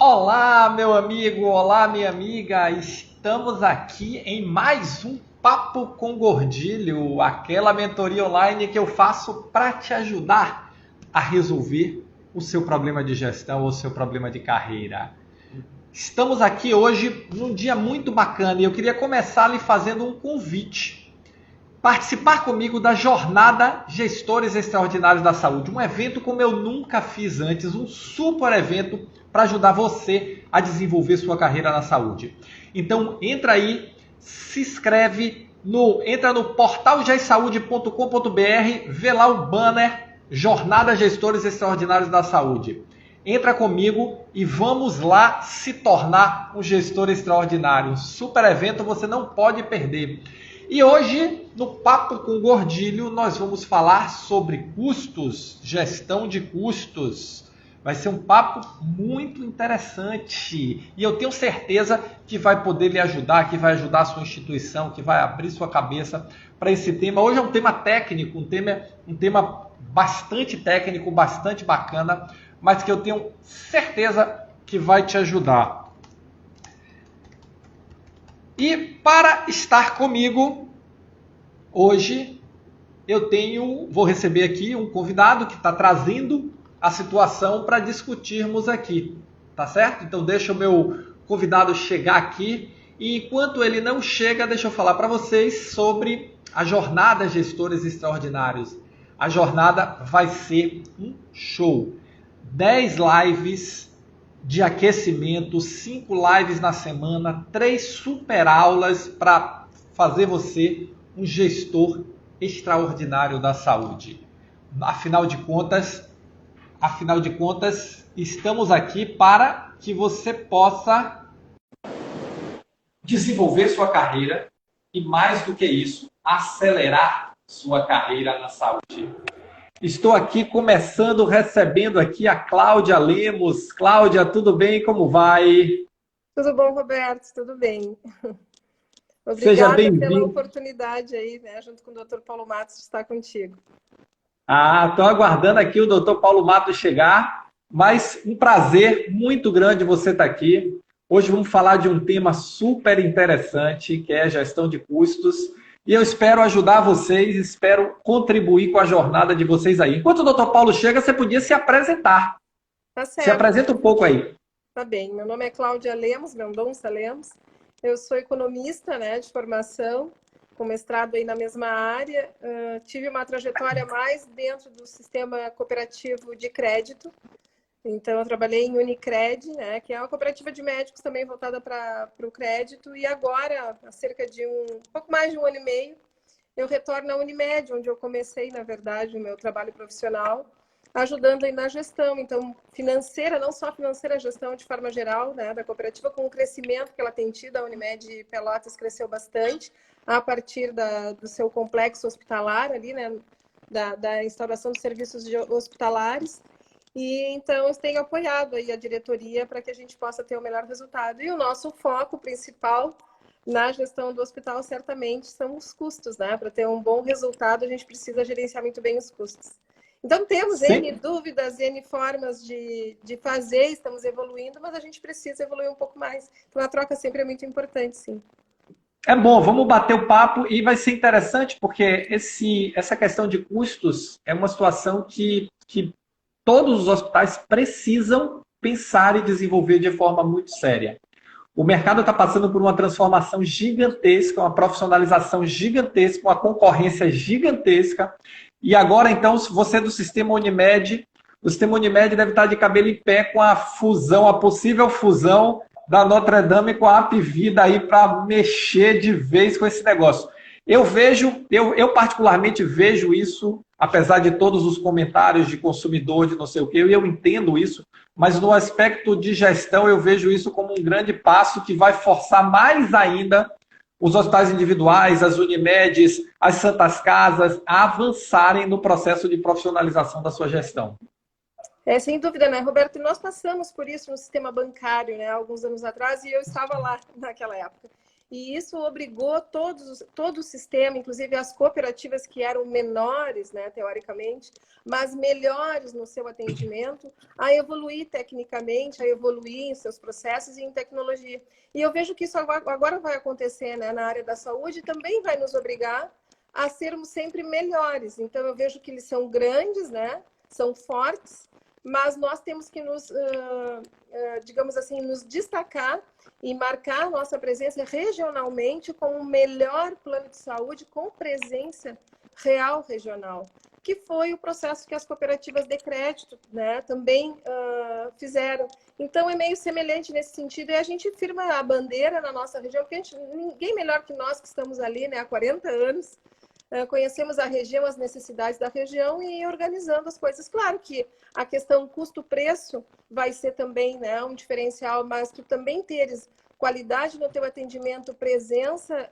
Olá, meu amigo, olá, minha amiga. Estamos aqui em mais um Papo com Gordilho, aquela mentoria online que eu faço para te ajudar a resolver o seu problema de gestão ou o seu problema de carreira. Estamos aqui hoje num dia muito bacana e eu queria começar lhe fazendo um convite. Participar comigo da Jornada Gestores Extraordinários da Saúde, um evento como eu nunca fiz antes, um super evento para ajudar você a desenvolver sua carreira na saúde. Então entra aí, se inscreve, entra no portalgesaude.com.br, vê lá o banner Jornada Gestores Extraordinários da Saúde. Entra comigo e vamos lá se tornar um gestor extraordinário. Um super evento, você não pode perder. E hoje, no Papo com Gordilho, nós vamos falar sobre custos, gestão de custos. Vai ser um papo muito interessante e eu tenho certeza que vai poder lhe ajudar, que vai ajudar a sua instituição, que vai abrir sua cabeça para esse tema. Hoje é um tema técnico, um tema bastante técnico, bastante bacana, mas que eu tenho certeza que vai te ajudar. E para estar comigo hoje, vou receber aqui um convidado que está trazendo a situação para discutirmos aqui, tá certo? Então deixa o meu convidado chegar aqui e enquanto ele não chega, deixa eu falar para vocês sobre a Jornada Gestores Extraordinários. A jornada vai ser um show. 10 lives de aquecimento, 5 lives na semana, 3 super aulas para fazer você um gestor extraordinário da saúde. Afinal de contas, estamos aqui para que você possa desenvolver sua carreira e, mais do que isso, acelerar sua carreira na saúde. Estou aqui recebendo aqui a Cláudia Lemos. Cláudia, tudo bem? Como vai? Tudo bom, Roberto? Tudo bem. Seja Obrigada bem-vindo. pela oportunidade aí, né, junto com o Dr. Paulo Matos, de estar contigo. Estou aguardando aqui o Dr. Paulo Matos chegar, mas um prazer muito grande você estar aqui. Hoje vamos falar de um tema super interessante, que é a gestão de custos. E eu espero ajudar vocês, espero contribuir com a jornada de vocês aí. Enquanto o Dr. Paulo chega, você podia se apresentar. Tá certo. Se apresenta um pouco aí. Tá bem. Meu nome é Cláudia Lemos, Mendonça Lemos. Eu sou economista, né, de formação, com mestrado aí na mesma área. Tive uma trajetória mais dentro do sistema cooperativo de crédito. Então, eu trabalhei em Unicred, né, que é uma cooperativa de médicos também voltada para o crédito. E agora, há cerca de pouco mais de um ano e meio, eu retorno à Unimed, onde eu comecei, na verdade, o meu trabalho profissional, ajudando aí na gestão. Então, financeira, não só financeira, a gestão de forma geral, né, da cooperativa, com o crescimento que ela tem tido. A Unimed Pelotas cresceu bastante a partir do seu complexo hospitalar ali, né, da instauração dos serviços hospitalares. E então eu tenho apoiado aí a diretoria para que a gente possa ter o melhor resultado. E o nosso foco principal na gestão do hospital certamente são os custos, né? Para ter um bom resultado, a gente precisa gerenciar muito bem os custos. Então temos N dúvidas, N formas de fazer, estamos evoluindo, mas a gente precisa evoluir um pouco mais. Então a troca sempre é muito importante, sim. É bom, vamos bater o papo e vai ser interessante porque essa questão de custos é uma situação que todos os hospitais precisam pensar e desenvolver de forma muito séria. O mercado está passando por uma transformação gigantesca, uma profissionalização gigantesca, uma concorrência gigantesca. E agora, então, se você é do sistema Unimed, o sistema Unimed deve estar de cabelo em pé com a possível fusão da Notre Dame com a Apvida aí para mexer de vez com esse negócio. Eu particularmente vejo isso, apesar de todos os comentários de consumidor, de não sei o quê, eu entendo isso, mas no aspecto de gestão eu vejo isso como um grande passo que vai forçar mais ainda os hospitais individuais, as Unimedes, as Santas Casas a avançarem no processo de profissionalização da sua gestão. Sem dúvida, né, Roberto? Nós passamos por isso no sistema bancário, né, alguns anos atrás, e eu estava lá naquela época. E isso obrigou todo o sistema, inclusive as cooperativas que eram menores, né, teoricamente, mas melhores no seu atendimento, a evoluir tecnicamente, a evoluir em seus processos e em tecnologia. E eu vejo que isso agora vai acontecer, né, na área da saúde, e também vai nos obrigar a sermos sempre melhores. Então, eu vejo que eles são grandes, né, são fortes, mas nós temos que digamos assim, nos destacar e marcar nossa presença regionalmente com o melhor plano de saúde com presença real regional, que foi o processo que as cooperativas de crédito, né, também fizeram. Então, é meio semelhante nesse sentido, e a gente firma a bandeira na nossa região, porque ninguém melhor que nós que estamos ali, né, há 40 anos, conhecemos a região, as necessidades da região e organizando as coisas. Claro que a questão custo-preço vai ser também, né, um diferencial, mas tu também teres qualidade no teu atendimento, presença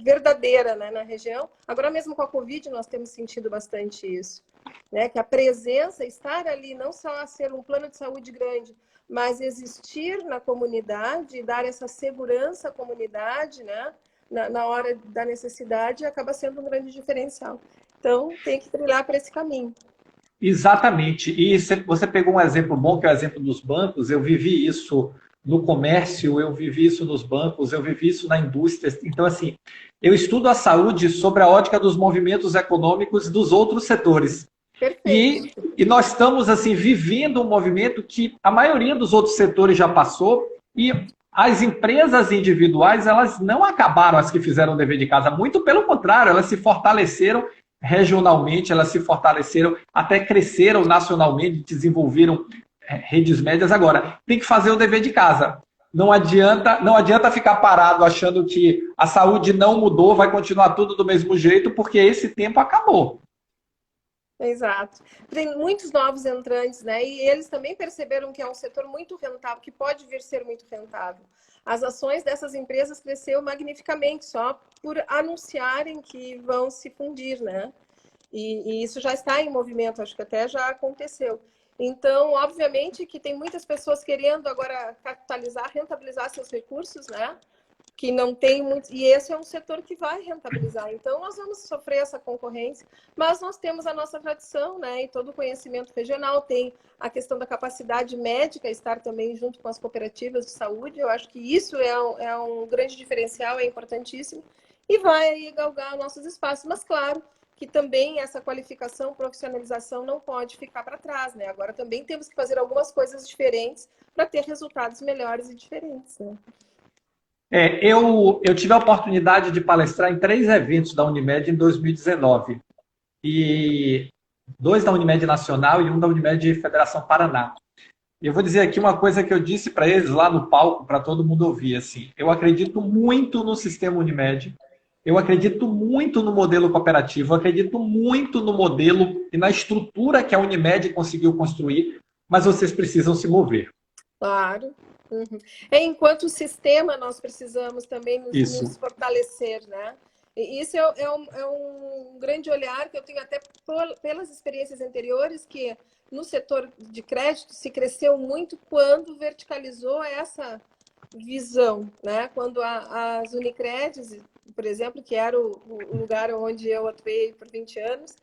verdadeira, né, na região. Agora mesmo com a Covid nós temos sentido bastante isso, né, que a presença, estar ali, não só ser um plano de saúde grande, mas existir na comunidade e dar essa segurança à comunidade, né, na hora da necessidade, acaba sendo um grande diferencial. Então, tem que trilhar para esse caminho. Exatamente. E você pegou um exemplo bom, que é o exemplo dos bancos. Eu vivi isso no comércio, eu vivi isso nos bancos, eu vivi isso na indústria. Então, assim, eu estudo a saúde sobre a ótica dos movimentos econômicos dos outros setores. Perfeito. E nós estamos, assim, vivendo um movimento que a maioria dos outros setores já passou, e as empresas individuais, elas não acabaram, as que fizeram o dever de casa, muito pelo contrário, elas se fortaleceram regionalmente, elas se fortaleceram, até cresceram nacionalmente, desenvolveram redes médias. Agora, tem que fazer o dever de casa. Não adianta ficar parado achando que a saúde não mudou, vai continuar tudo do mesmo jeito, porque esse tempo acabou. Exato. Tem muitos novos entrantes, né? E eles também perceberam que é um setor muito rentável, que pode vir ser muito rentável. As ações dessas empresas cresceram magnificamente só por anunciarem que vão se fundir, né? E isso já está em movimento, acho que até já aconteceu. Então, obviamente que tem muitas pessoas querendo agora capitalizar, rentabilizar seus recursos, né? Que não tem muito, e esse é um setor que vai rentabilizar. Então, nós vamos sofrer essa concorrência, mas nós temos a nossa tradição, né? E todo o conhecimento regional, tem a questão da capacidade médica estar também junto com as cooperativas de saúde. Eu acho que isso é um grande diferencial, é importantíssimo, e vai aí galgar nossos espaços. Mas, claro, que também essa qualificação, profissionalização não pode ficar para trás, né? Agora também temos que fazer algumas coisas diferentes para ter resultados melhores e diferentes, né? Eu tive a oportunidade de palestrar em 3 eventos da Unimed em 2019. E 2 da Unimed Nacional e um da Unimed Federação Paraná. E eu vou dizer aqui uma coisa que eu disse para eles lá no palco, para todo mundo ouvir. Assim, eu acredito muito no sistema Unimed, eu acredito muito no modelo cooperativo, eu acredito muito no modelo e na estrutura que a Unimed conseguiu construir, mas vocês precisam se mover. Claro. Uhum. Enquanto sistema, nós precisamos também nos fortalecer, né? E isso é um grande olhar que eu tenho até pelas experiências anteriores, que no setor de crédito se cresceu muito quando verticalizou essa visão, né? Quando as Unicreds, por exemplo, que era o lugar onde eu atuei por 20 anos,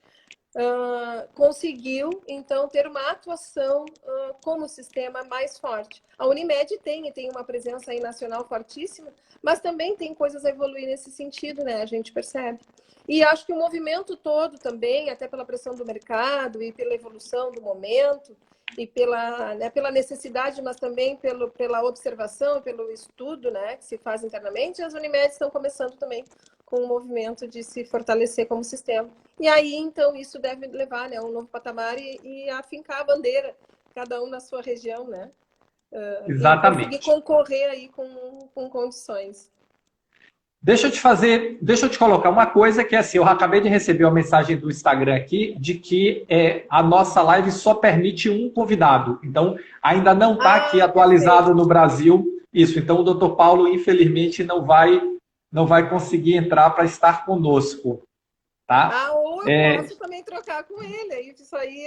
conseguiu, então, ter uma atuação como sistema mais forte. A Unimed tem uma presença aí nacional fortíssima, mas também tem coisas a evoluir nesse sentido, né? A gente percebe. E acho que o movimento todo também, até pela pressão do mercado e pela evolução do momento, e pela necessidade, mas também pela observação e pelo estudo, né, que se faz internamente, as Unimed estão começando também com o movimento de se fortalecer como sistema. E aí, então, isso deve levar, né, a um novo patamar e afincar a bandeira, cada um na sua região, né? Exatamente. E conseguir concorrer aí com condições. Deixa eu te colocar uma coisa que é assim, eu acabei de receber uma mensagem do Instagram aqui de que a nossa live só permite um convidado. Então, ainda não está aqui atualizado perfeito. No Brasil isso. Então, o Dr. Paulo, infelizmente, não vai conseguir entrar para estar conosco. Tá? Ou eu posso também trocar com ele. Isso aí,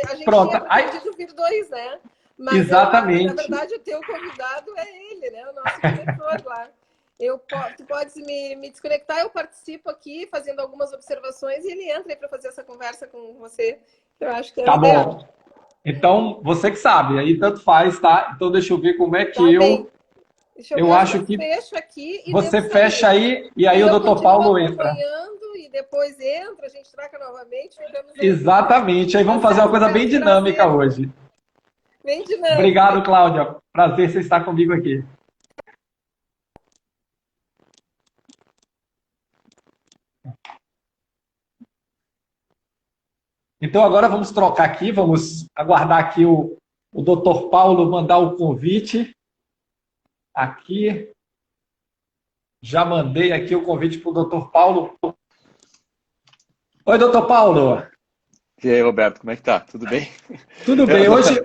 a gente Pronto. tinha pretendido vir 2, né? Mas exatamente. Na verdade, o teu convidado é ele, né? O nosso diretor lá. Tu podes me desconectar, eu participo aqui fazendo algumas observações e ele entra aí para fazer essa conversa com você. Eu acho que é o Tá ideal. bom. Então, você que sabe, aí tanto faz, tá? Então, deixa eu ver como é que Tá bem. Deixa eu eu ver se eu acho que fecho aqui e devo você fecha sair. aí e aí E o eu doutor continuo Paulo entra. acompanhando e depois entra, a gente troca novamente, ficamos aí. Exatamente. Aí Tá vamos fazer uma certo, coisa bem Roberto? dinâmica Prazer. hoje. Bem dinâmica. Obrigado, Cláudia. Prazer você estar comigo aqui. Então, agora vamos trocar aqui, vamos aguardar aqui o doutor Paulo mandar o convite. Aqui, já mandei aqui o convite para o doutor Paulo. Oi, doutor Paulo. E aí, Roberto, como é que tá? Tudo bem? Tudo bem? Eu- Hoje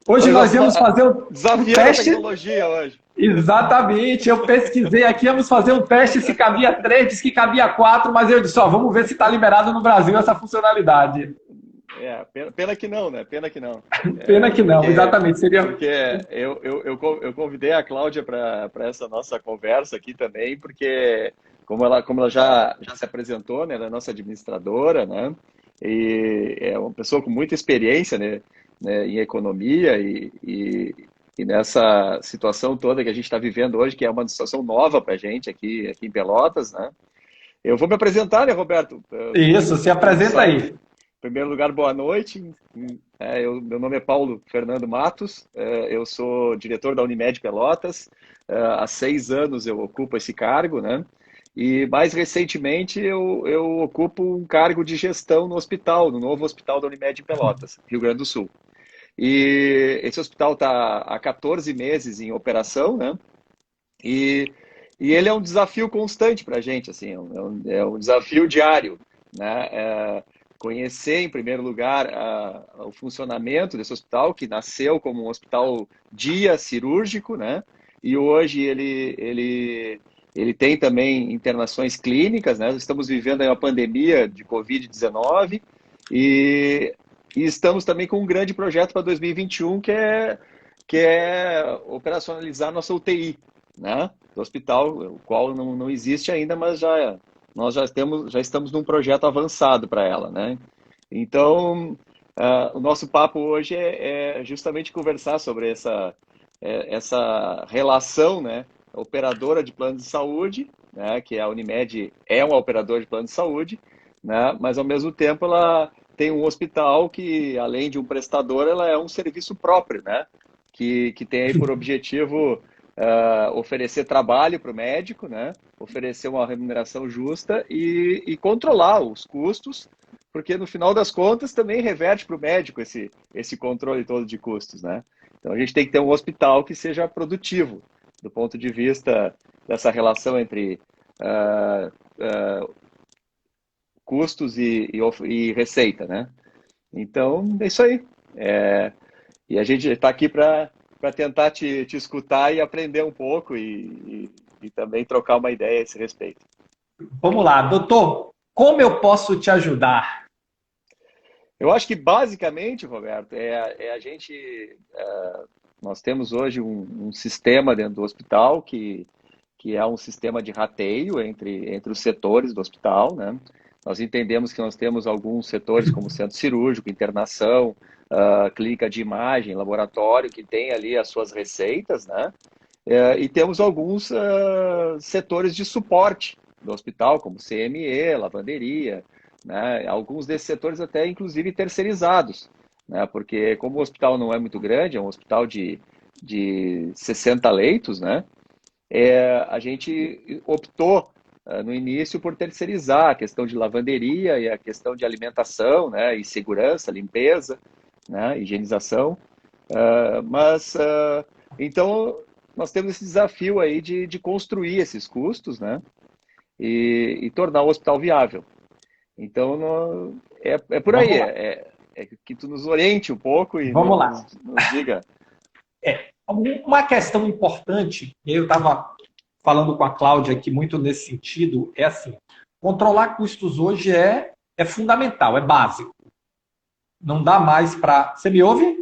Hoje nós nós íamos fazer um desafiando a teste. tecnologia hoje. Exatamente, eu pesquisei aqui, íamos fazer um teste se cabia 3, disse que cabia 4, mas eu disse, ó, vamos ver se está liberado no Brasil essa funcionalidade. Pena que não, né? Pena que não. Pena que não, Porque, exatamente, seria... porque eu convidei a Cláudia para essa nossa conversa aqui também, porque como ela já se apresentou, né? Ela é nossa administradora, né? E é uma pessoa com muita experiência, né, em economia e nessa situação toda que a gente está vivendo hoje, que é uma situação nova para a gente aqui em Pelotas, né? Eu vou me apresentar, né, Roberto? Isso, se Para quem não apresenta sabe, aí. em primeiro lugar, boa noite. Meu nome é Paulo Fernando Matos, eu sou diretor da Unimed Pelotas. Há 6 anos eu ocupo esse cargo, né? E mais recentemente eu ocupo um cargo de gestão no hospital, no novo hospital da Unimed em Pelotas, Rio Grande do Sul. E esse hospital está há 14 meses em operação, né? E, e ele é um desafio constante para a gente, assim, é um desafio diário, né? Conhecer, em primeiro lugar, o funcionamento desse hospital, que nasceu como um hospital dia cirúrgico, né? E hoje ele tem também internações clínicas, né? Estamos vivendo aí uma pandemia de Covid-19 e, e estamos também com um grande projeto para 2021, que é operacionalizar nossa UTI, né, do hospital, o qual não existe ainda, mas nós já estamos num projeto avançado para ela, né? Então, o nosso papo hoje é justamente conversar sobre essa relação, né, operadora de plano de saúde, né, que a Unimed é uma operadora de plano de saúde, né, mas ao mesmo tempo ela tem um hospital que, além de um prestador, ela é um serviço próprio, né, que tem aí por objetivo oferecer trabalho para o médico, né? Oferecer uma remuneração justa e controlar os custos, porque no final das contas também reverte para o médico esse controle todo de custos, né? Então a gente tem que ter um hospital que seja produtivo do ponto de vista dessa relação entre custos e receita, né? Então é isso aí. E a gente está aqui para tentar te escutar e aprender um pouco e também trocar uma ideia a esse respeito. Vamos lá, doutor, como eu posso te ajudar? Eu acho que basicamente, Roberto, a gente. Nós temos hoje um sistema dentro do hospital que é um sistema de rateio entre os setores do hospital, né? Nós entendemos que nós temos alguns setores como centro cirúrgico, internação, clínica de imagem, laboratório, que tem ali as suas receitas, né? E temos alguns setores de suporte do hospital, como CME, lavanderia, né? Alguns desses setores até inclusive terceirizados, né? Porque como o hospital não é muito grande, é um hospital de 60 leitos, né? A gente optou no início por terceirizar a questão de lavanderia e a questão de alimentação, né? E segurança, limpeza, né? Higienização. Mas então nós temos esse desafio aí de construir esses custos, né? E tornar o hospital viável. Então é por aí, Vamos lá. é que tu nos oriente um pouco e Vamos nos, lá. nos diga. Uma questão importante, e eu estava falando com a Cláudia aqui muito nesse sentido, é assim, controlar custos hoje é fundamental, é básico. Não dá mais para... Você me ouve?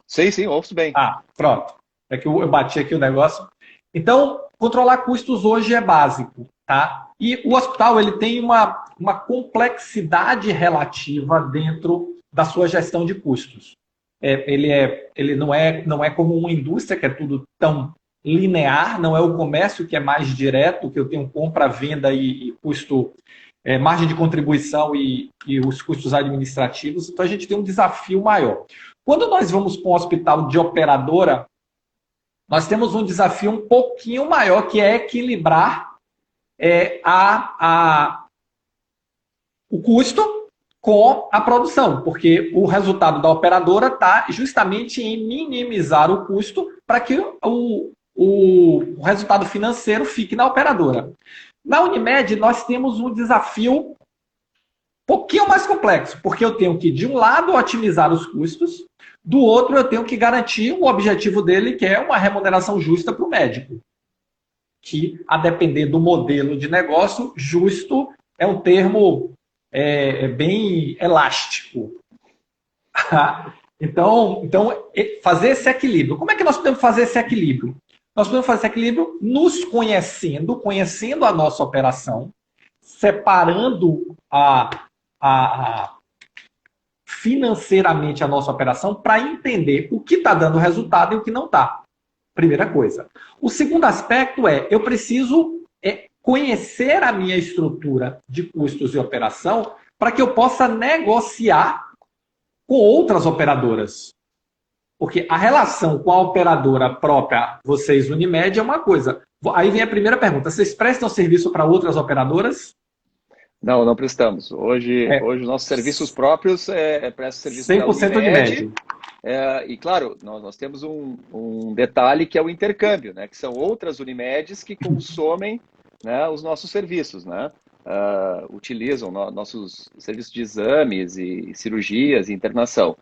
Sim, ouço bem. Ah, pronto. É que eu bati aqui o negócio. Então, controlar custos hoje é básico, tá? E o hospital ele tem uma complexidade relativa dentro da sua gestão de custos. Ele não é como uma indústria que é tudo tão linear, não é o comércio que é mais direto, que eu tenho compra, venda e custo, margem de contribuição e os custos administrativos. Então a gente tem um desafio maior. Quando nós vamos para um hospital de operadora, nós temos um desafio um pouquinho maior, que é equilibrar o custo com a produção, porque o resultado da operadora está justamente em minimizar o custo para que o resultado financeiro fique na operadora. Na Unimed, nós temos um desafio um pouquinho mais complexo, porque eu tenho que, de um lado, otimizar os custos, do outro, eu tenho que garantir o objetivo dele, que é uma remuneração justa para o médico. Que, a depender do modelo de negócio, justo é um termo bem elástico. Então, fazer esse equilíbrio. Como é que nós podemos fazer esse equilíbrio? Nós podemos fazer esse equilíbrio nos conhecendo a nossa operação, separando financeiramente a nossa operação para entender o que está dando resultado e o que não está. Primeira coisa. O segundo aspecto eu preciso conhecer a minha estrutura de custos e operação para que eu possa negociar com outras operadoras. Porque a relação com a operadora própria, vocês, Unimed, é uma coisa. Aí vem a primeira pergunta. Vocês prestam serviço para outras operadoras? Não, não prestamos. Hoje os nossos serviços próprios prestam serviço para a 100% Unimed. E, claro, nós temos um detalhe que é o intercâmbio, né? Que são outras Unimedes que consomem, né, os nossos serviços, né? Utilizam nossos serviços de exames e cirurgias e internação.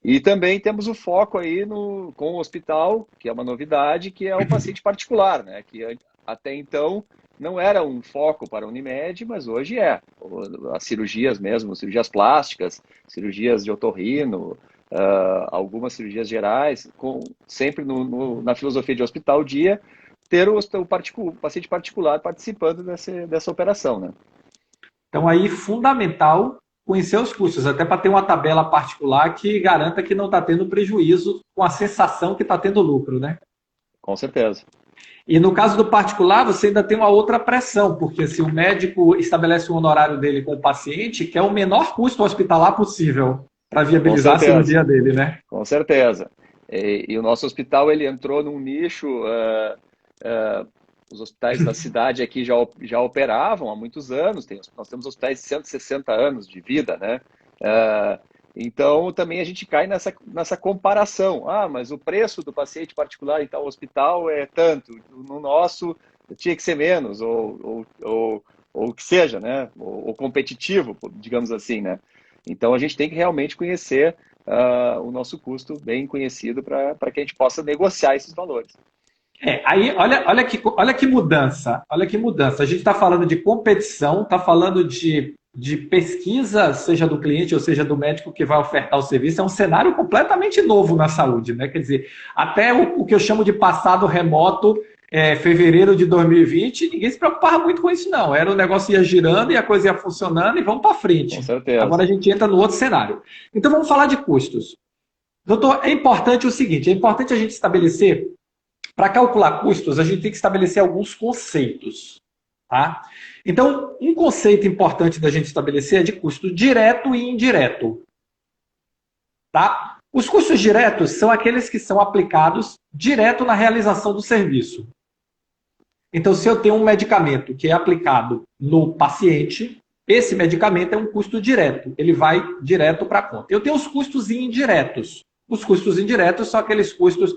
E também temos o foco aí com o hospital, que é uma novidade, que é o paciente particular, né? Que até então não era um foco para a Unimed, mas hoje é. As cirurgias mesmo, cirurgias plásticas, cirurgias de otorrino, algumas cirurgias gerais, sempre na filosofia de hospital dia, ter o paciente particular participando dessa operação, né? Então aí, fundamental conhecer os custos, até para ter uma tabela particular que garanta que não está tendo prejuízo com a sensação que está tendo lucro, né? Com certeza. E no caso do particular, você ainda tem uma outra pressão, porque se o médico estabelece o honorário dele com o paciente, que é o menor custo hospitalar possível para viabilizar a cirurgia dele, né? Com certeza. E o nosso hospital, ele entrou num nicho, os hospitais da cidade aqui já operavam há muitos anos, nós temos hospitais de 160 anos de vida, né? Então, também a gente cai nessa comparação. Mas o preço do paciente particular em tal hospital é tanto, no nosso tinha que ser menos, ou que seja, né? Ou competitivo, digamos assim, né? Então, a gente tem que realmente conhecer o nosso custo bem conhecido para que a gente possa negociar esses valores. Aí, olha que mudança, olha que mudança. A gente está falando de competição, está falando de pesquisa, seja do cliente ou seja do médico que vai ofertar o serviço. É um cenário completamente novo na saúde, né? Quer dizer, até o que eu chamo de passado remoto, fevereiro de 2020, ninguém se preocupava muito com isso, não. Era o negócio ia girando e a coisa ia funcionando e vamos para frente. Com certeza. Agora a gente entra no outro cenário. Então vamos falar de custos. Doutor, é importante o seguinte, é importante a gente estabelecer, para calcular custos, a gente tem que estabelecer alguns conceitos. Tá? Então, um conceito importante da gente estabelecer é de custo direto e indireto. Tá? Os custos diretos são aqueles que são aplicados direto na realização do serviço. Então, se eu tenho um medicamento que é aplicado no paciente, esse medicamento é um custo direto. Ele vai direto para a conta. Eu tenho os custos indiretos. Os custos indiretos são aqueles custos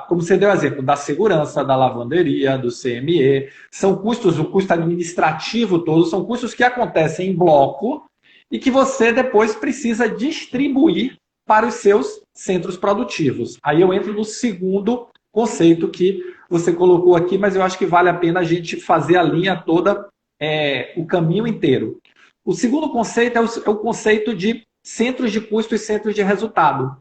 como você deu o exemplo, da segurança, da lavanderia, do CME. São custos, o custo administrativo todo, são custos que acontecem em bloco e que você depois precisa distribuir para os seus centros produtivos. Aí eu entro no segundo conceito que você colocou aqui, mas eu acho que vale a pena a gente fazer a linha toda, o caminho inteiro. O segundo conceito é o conceito de centros de custo e centros de resultado.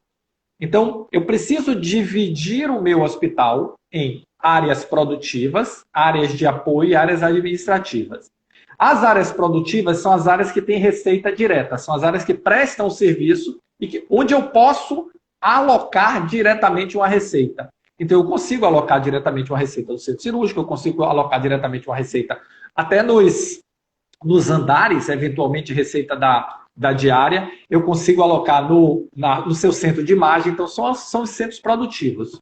Então, eu preciso dividir o meu hospital em áreas produtivas, áreas de apoio e áreas administrativas. As áreas produtivas são as áreas que têm receita direta, são as áreas que prestam o serviço e onde eu posso alocar diretamente uma receita. Então, eu consigo alocar diretamente uma receita do centro cirúrgico, eu consigo alocar diretamente uma receita até nos andares, eventualmente receita da diária, eu consigo alocar no seu centro de imagem, então são os centros produtivos.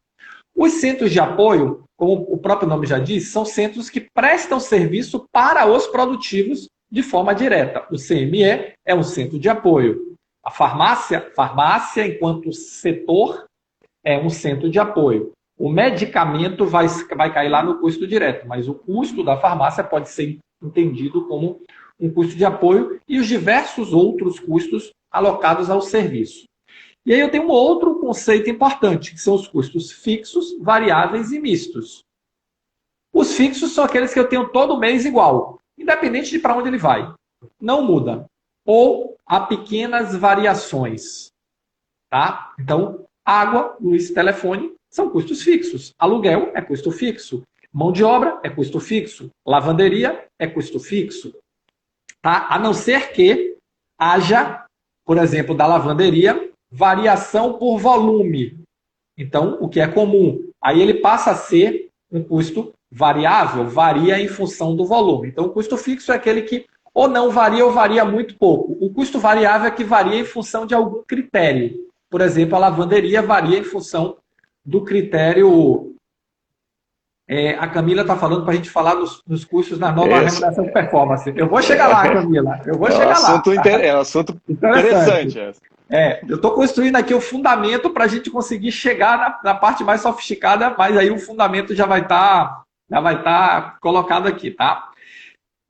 Os centros de apoio, como o próprio nome já diz, são centros que prestam serviço para os produtivos de forma direta. O CME é um centro de apoio. A farmácia enquanto setor, é um centro de apoio. O medicamento vai cair lá no custo direto, mas o custo da farmácia pode ser entendido como um custo de apoio e os diversos outros custos alocados ao serviço. E aí eu tenho um outro conceito importante, que são os custos fixos, variáveis e mistos. Os fixos são aqueles que eu tenho todo mês igual, independente de para onde ele vai. Não muda. Ou há pequenas variações. Tá? Então, água, luz, telefone são custos fixos. Aluguel é custo fixo. Mão de obra é custo fixo. Lavanderia é custo fixo. Tá? A não ser que haja, por exemplo, da lavanderia, variação por volume. Então, o que é comum? Aí ele passa a ser um custo variável, varia em função do volume. Então, o custo fixo é aquele que ou não varia ou varia muito pouco. O custo variável é que varia em função de algum critério. Por exemplo, a lavanderia varia em função do critério... a Camila está falando para a gente falar nos custos na nova remuneração de performance. Eu vou chegar lá, Camila. Eu vou chegar lá. É um assunto interessante. Eu estou construindo aqui o fundamento para a gente conseguir chegar na parte mais sofisticada, mas aí o fundamento já vai estar colocado aqui, tá?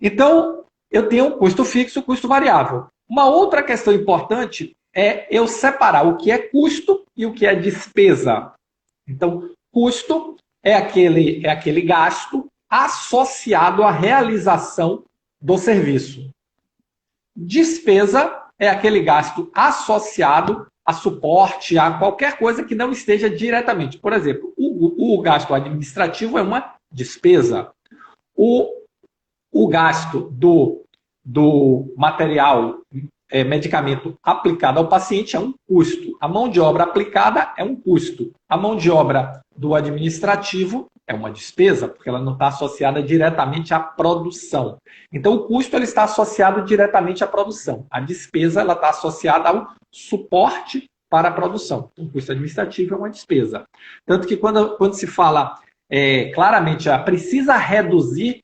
Então, eu tenho custo fixo e custo variável. Uma outra questão importante é eu separar o que é custo e o que é despesa. Então, custo é aquele gasto associado à realização do serviço. Despesa é aquele gasto associado a suporte, a qualquer coisa que não esteja diretamente. Por exemplo, o gasto administrativo é uma despesa. O gasto do material, medicamento aplicado ao paciente é um custo. A mão de obra aplicada é um custo. A mão de obra do administrativo é uma despesa, porque ela não está associada diretamente à produção. Então, o custo ele está associado diretamente à produção. A despesa ela está associada ao suporte para a produção. Então, o custo administrativo é uma despesa. Tanto que quando se fala claramente precisa reduzir,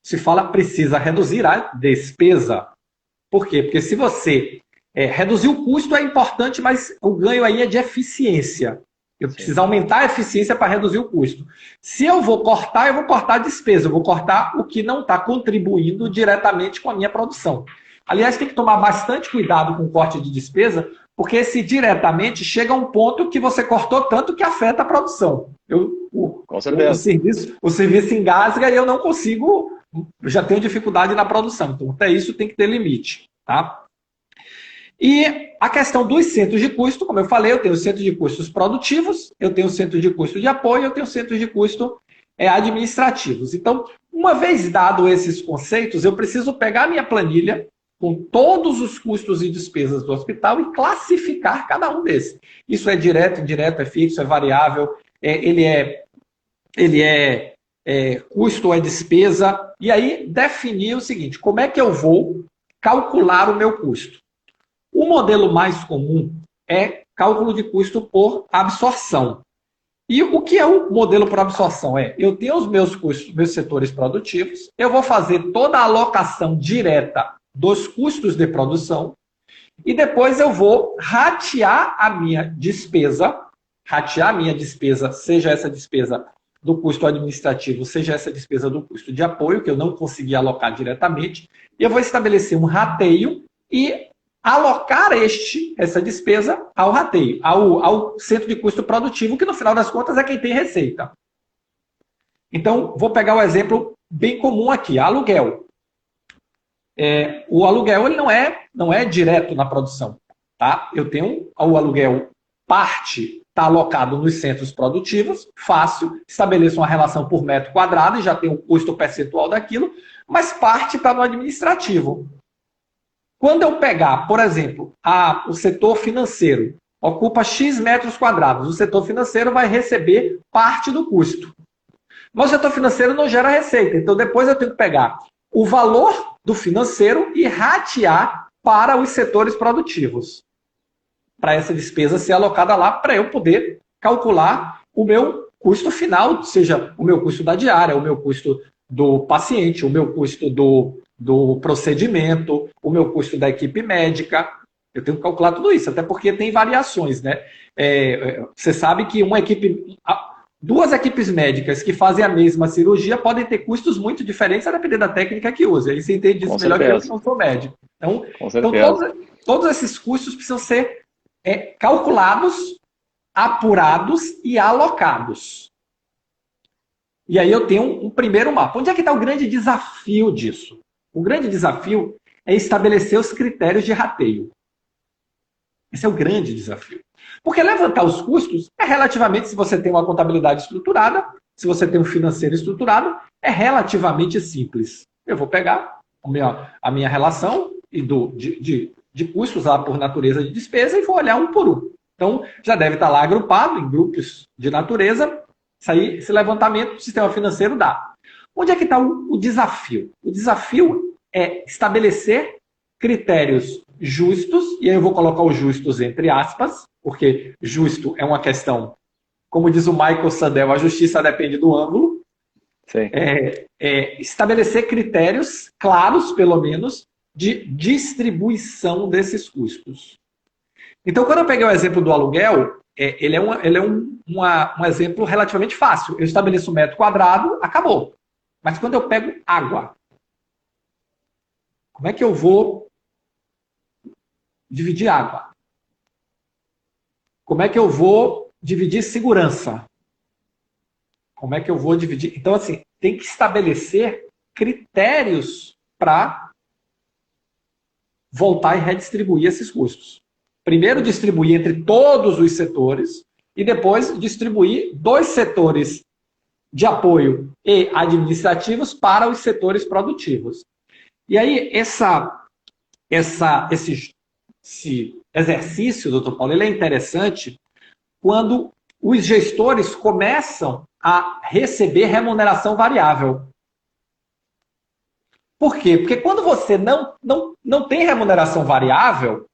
se fala precisa reduzir a despesa. Por quê? Porque se você reduzir o custo é importante, mas o ganho aí é de eficiência. Eu preciso aumentar a eficiência para reduzir o custo. Se eu vou cortar a despesa. Eu vou cortar o que não está contribuindo diretamente com a minha produção. Aliás, tem que tomar bastante cuidado com o corte de despesa, porque se diretamente chega a um ponto que você cortou tanto que afeta a produção. Com certeza. O serviço engasga e eu não consigo, já tenho dificuldade na produção. Então, até isso tem que ter limite. Tá? E a questão dos centros de custo, como eu falei, eu tenho centros de custos produtivos, eu tenho centro de custo de apoio, eu tenho centros de custo administrativos. Então, uma vez dado esses conceitos, eu preciso pegar a minha planilha com todos os custos e despesas do hospital e classificar cada um desses. Isso é direto, indireto, é fixo, é variável, ele é custo, é despesa. E aí definir o seguinte, como é que eu vou calcular o meu custo? O modelo mais comum é cálculo de custo por absorção. E o que é o modelo por absorção? Eu tenho os meus custos, meus setores produtivos, eu vou fazer toda a alocação direta dos custos de produção e depois eu vou ratear a minha despesa, seja essa despesa do custo administrativo, seja essa despesa do custo de apoio, que eu não consegui alocar diretamente, e eu vou estabelecer um rateio e alocar essa despesa ao rateio, ao centro de custo produtivo, que no final das contas é quem tem receita. Então, vou pegar o exemplo bem comum aqui, aluguel. O aluguel ele não é direto na produção. Tá? Eu tenho o aluguel parte está alocado nos centros produtivos, fácil, estabeleço uma relação por metro quadrado e já tem o custo percentual daquilo, mas parte está no administrativo. Quando eu pegar, por exemplo, o setor financeiro, ocupa X metros quadrados, o setor financeiro vai receber parte do custo. Mas o setor financeiro não gera receita, então depois eu tenho que pegar o valor do financeiro e ratear para os setores produtivos, para essa despesa ser alocada lá, para eu poder calcular o meu custo final, seja o meu custo da diária, o meu custo do paciente, o meu custo do procedimento, o meu custo da equipe médica. Eu tenho que calcular tudo isso, até porque tem variações, né? Você sabe que duas equipes médicas que fazem a mesma cirurgia podem ter custos muito diferentes a depender da técnica que usa. Aí você entende isso melhor que eu, que não sou médico. Então todos esses custos precisam ser calculados, apurados e alocados. E aí eu tenho um primeiro mapa. Onde é que está o grande desafio disso? O grande desafio é estabelecer os critérios de rateio. Esse é o grande desafio. Porque levantar os custos é relativamente, se você tem uma contabilidade estruturada, se você tem um financeiro estruturado, é relativamente simples. Eu vou pegar a minha relação de custos lá por natureza de despesa e vou olhar um por um. Então, já deve estar lá agrupado em grupos de natureza. Esse levantamento do sistema financeiro dá. Onde é que está o desafio? O desafio é estabelecer critérios justos, e aí eu vou colocar os justos entre aspas, porque justo é uma questão, como diz o Michael Sandel, a justiça depende do ângulo. Sim. Estabelecer critérios claros, pelo menos, de distribuição desses custos. Então, quando eu peguei o exemplo do aluguel, ele é um exemplo relativamente fácil. Eu estabeleço um metro quadrado, acabou. Mas quando eu pego água, como é que eu vou dividir água? Como é que eu vou dividir segurança? Como é que eu vou dividir? Então, assim, tem que estabelecer critérios para voltar e redistribuir esses custos. Primeiro, distribuir entre todos os setores e depois distribuir 2 setores de apoio e administrativos para os setores produtivos. E aí, esse exercício, doutor Paulo, ele é interessante quando os gestores começam a receber remuneração variável. Por quê? Porque quando você não tem remuneração variável,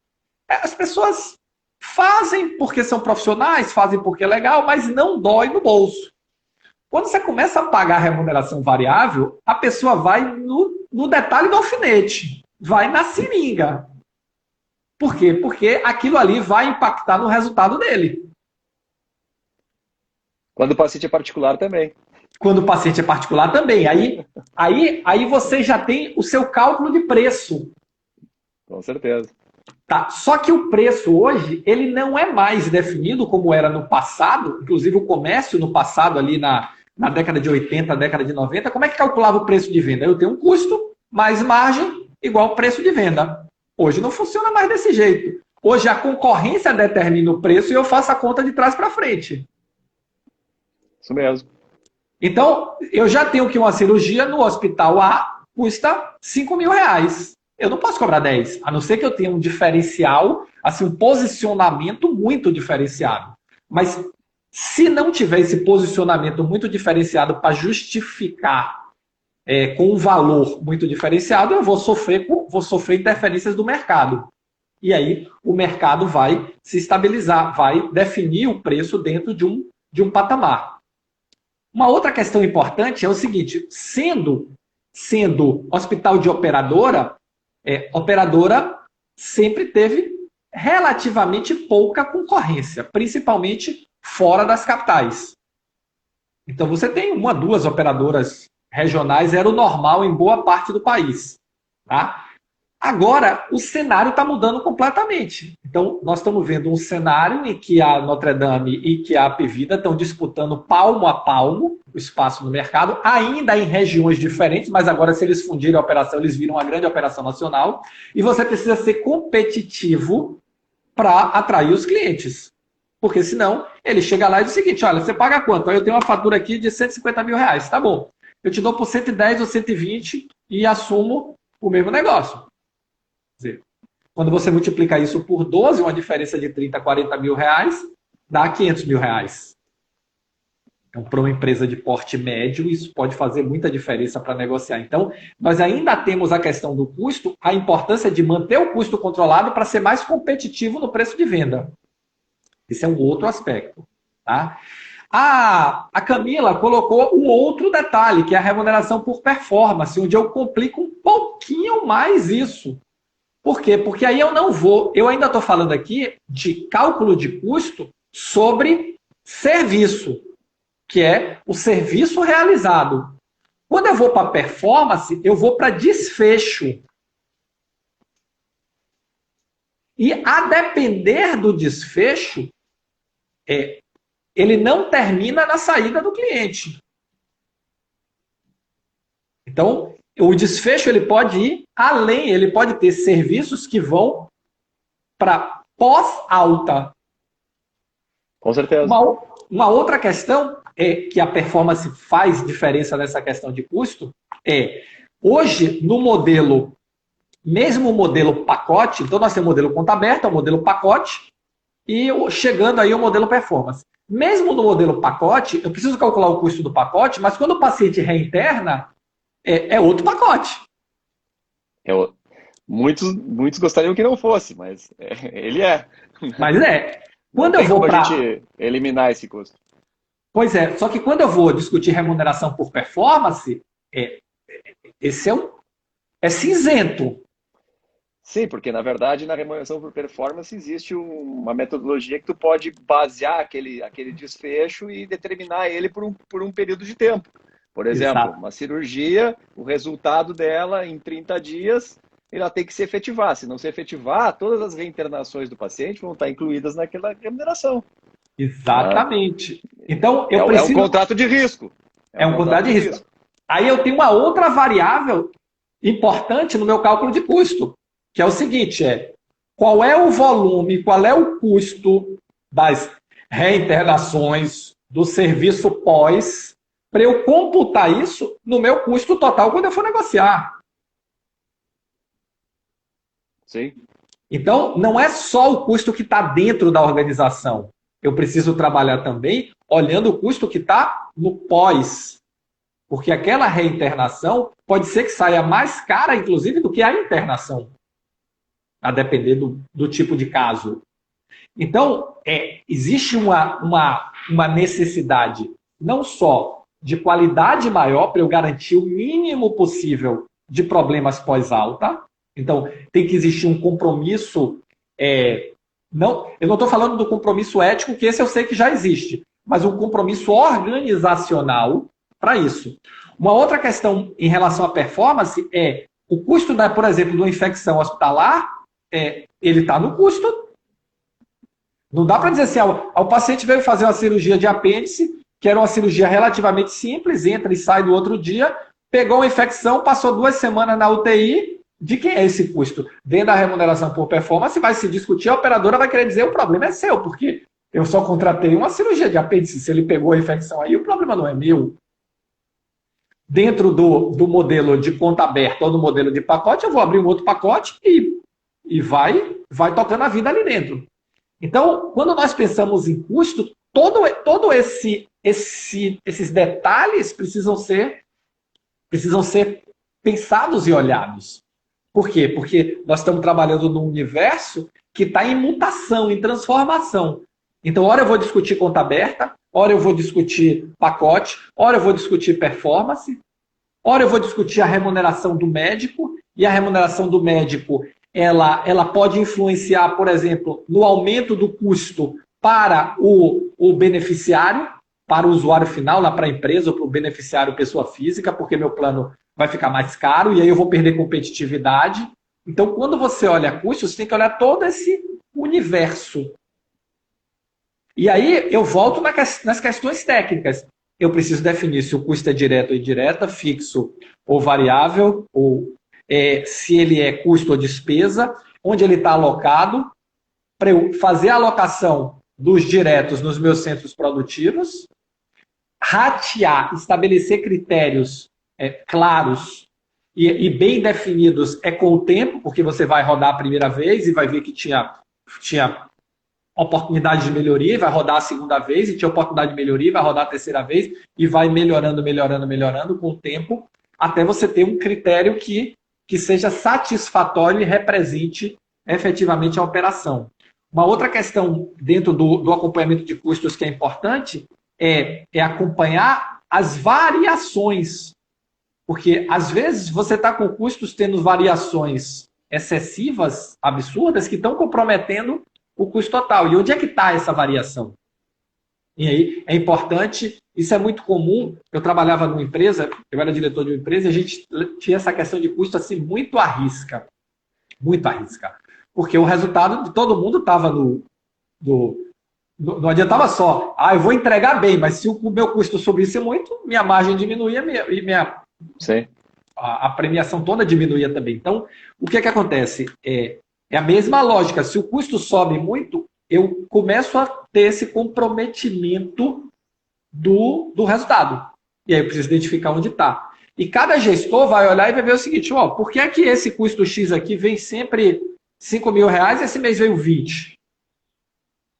as pessoas fazem porque são profissionais, fazem porque é legal, mas não dói no bolso. Quando você começa a pagar remuneração variável, a pessoa vai no detalhe do alfinete, vai na seringa. Por quê? Porque aquilo ali vai impactar no resultado dele. Quando o paciente é particular também. Quando o paciente é particular também. Aí você já tem o seu cálculo de preço. Com certeza. Tá? Só que o preço hoje, ele não é mais definido como era no passado, inclusive o comércio no passado, ali na década de 80, década de 90, como é que calculava o preço de venda? Eu tenho um custo mais margem igual preço de venda. Hoje não funciona mais desse jeito. Hoje a concorrência determina o preço e eu faço a conta de trás para frente. Isso mesmo. Então, eu já tenho que uma cirurgia no hospital A custa R$5.000. Eu não posso cobrar 10, a não ser que eu tenha um diferencial, assim, um posicionamento muito diferenciado. Mas se não tiver esse posicionamento muito diferenciado para justificar com um valor muito diferenciado, eu vou sofrer interferências do mercado. E aí o mercado vai se estabilizar, vai definir o preço dentro de um patamar. Uma outra questão importante é o seguinte, sendo hospital de operadora, operadora sempre teve relativamente pouca concorrência, principalmente fora das capitais. Então você tem 1, 2 operadoras regionais, era o normal em boa parte do país. Tá? Agora, o cenário está mudando completamente. Então, nós estamos vendo um cenário em que a Notre Dame e que a Apivida estão disputando palmo a palmo o espaço no mercado, ainda em regiões diferentes, mas agora, se eles fundirem a operação, eles viram uma grande operação nacional. E você precisa ser competitivo para atrair os clientes. Porque senão ele chega lá e diz o seguinte, olha, você paga quanto? Aí eu tenho uma fatura aqui de 150 mil reais, tá bom. Eu te dou por 110 ou 120 e assumo o mesmo negócio. Quer dizer, quando você multiplica isso por 12, uma diferença de 30, 40 mil reais, dá 500 mil reais. Então, para uma empresa de porte médio, isso pode fazer muita diferença para negociar. Então, nós ainda temos a questão do custo, a importância de manter o custo controlado para ser mais competitivo no preço de venda. Esse é um outro aspecto. Tá? A Camila colocou um outro detalhe, que é a remuneração por performance, onde eu complico um pouquinho mais isso. Por quê? Porque aí eu ainda estou falando aqui de cálculo de custo sobre serviço, que é o serviço realizado. Quando eu vou para performance, eu vou para desfecho. E a depender do desfecho, ele não termina na saída do cliente. Então, o desfecho ele pode ir além, ele pode ter serviços que vão para pós-alta. Com certeza. Uma outra questão que a performance faz diferença nessa questão de custo hoje, no modelo, mesmo o modelo pacote, então nós temos o modelo conta aberta, o modelo pacote, e chegando aí o modelo performance. Mesmo no modelo pacote, eu preciso calcular o custo do pacote, mas quando o paciente reinterna, é outro pacote. Muitos gostariam que não fosse, mas ele é. Mas quando eu vou para a gente eliminar esse custo. Pois é, só que quando eu vou discutir remuneração por performance, esse é cinzento. Sim, porque na verdade na remuneração por performance existe uma metodologia que tu pode basear aquele desfecho e determinar ele por um período de tempo. Por exemplo, Exato. Uma cirurgia, o resultado dela em 30 dias, ela tem que se efetivar. Se não se efetivar, todas as reinternações do paciente vão estar incluídas naquela remuneração. Exatamente. Então, eu preciso... É um contrato de risco. É um contrato de risco. Aí eu tenho uma outra variável importante no meu cálculo de custo, que é o seguinte, qual é o volume, qual é o custo das reinternações do serviço pós, para eu computar isso no meu custo total quando eu for negociar. Sim. Então, não é só o custo que está dentro da organização. Eu preciso trabalhar também olhando o custo que está no pós. Porque aquela reinternação pode ser que saia mais cara, inclusive, do que a internação. A depender do tipo de caso. Então, existe uma necessidade não só de qualidade maior para eu garantir o mínimo possível de problemas pós-alta. Então, tem que existir um compromisso. Eu não estou falando do compromisso ético, que esse eu sei que já existe, mas um compromisso organizacional para isso. Uma outra questão em relação à performance o custo, por exemplo, de uma infecção hospitalar, ele está no custo. Não dá para dizer assim, o paciente veio fazer uma cirurgia de apêndice, que era uma cirurgia relativamente simples, entra e sai do outro dia, pegou uma infecção, passou 2 semanas na UTI. De quem é esse custo? Dentro da remuneração por performance, vai se discutir, a operadora vai querer dizer o problema é seu, porque eu só contratei uma cirurgia de apêndice, se ele pegou a infecção aí, o problema não é meu. Dentro do modelo de conta aberta ou do modelo de pacote, eu vou abrir um outro pacote e vai tocando a vida ali dentro. Então, quando nós pensamos em custo, todo esses detalhes precisam ser pensados e olhados. Por quê? Porque nós estamos trabalhando num universo que está em mutação, em transformação. Então, ora eu vou discutir conta aberta, ora eu vou discutir pacote, ora eu vou discutir performance, ora eu vou discutir a remuneração do médico, e a remuneração do médico ela pode influenciar, por exemplo, no aumento do custo para o beneficiário, para o usuário final, lá para a empresa ou para o beneficiário pessoa física, porque meu plano vai ficar mais caro e aí eu vou perder competitividade. Então, quando você olha custo, você tem que olhar todo esse universo. E aí eu volto nas questões técnicas. Eu preciso definir se o custo é direto ou indireta, fixo ou variável, ou se ele é custo ou despesa, onde ele está alocado, para eu fazer a alocação dos diretos nos meus centros produtivos, ratear, estabelecer critérios claros e bem definidos com o tempo, porque você vai rodar a primeira vez e vai ver que tinha oportunidade de melhoria, vai rodar a segunda vez e tinha oportunidade de melhoria, vai rodar a terceira vez e vai melhorando, melhorando, melhorando com o tempo, até você ter um critério que seja satisfatório e represente efetivamente a operação. Uma outra questão dentro do acompanhamento de custos que é importante é acompanhar as variações. Porque, às vezes, você está com custos tendo variações excessivas, absurdas, que estão comprometendo o custo total. E onde é que está essa variação? E aí é importante, isso é muito comum. Eu trabalhava numa empresa, eu era diretor de uma empresa, e a gente tinha essa questão de custo assim, muito à risca. Muito à risca. Porque o resultado de todo mundo estava não adiantava só, eu vou entregar bem, mas se o meu custo subisse muito, minha margem diminuía e Sim. A premiação toda diminuía também. Então, o que acontece? É a mesma lógica. Se o custo sobe muito, eu começo a ter esse comprometimento do resultado. E aí eu preciso identificar onde está. E cada gestor vai olhar e vai ver o seguinte, por que é que esse custo X aqui vem sempre R$5.000 e esse mês veio 20?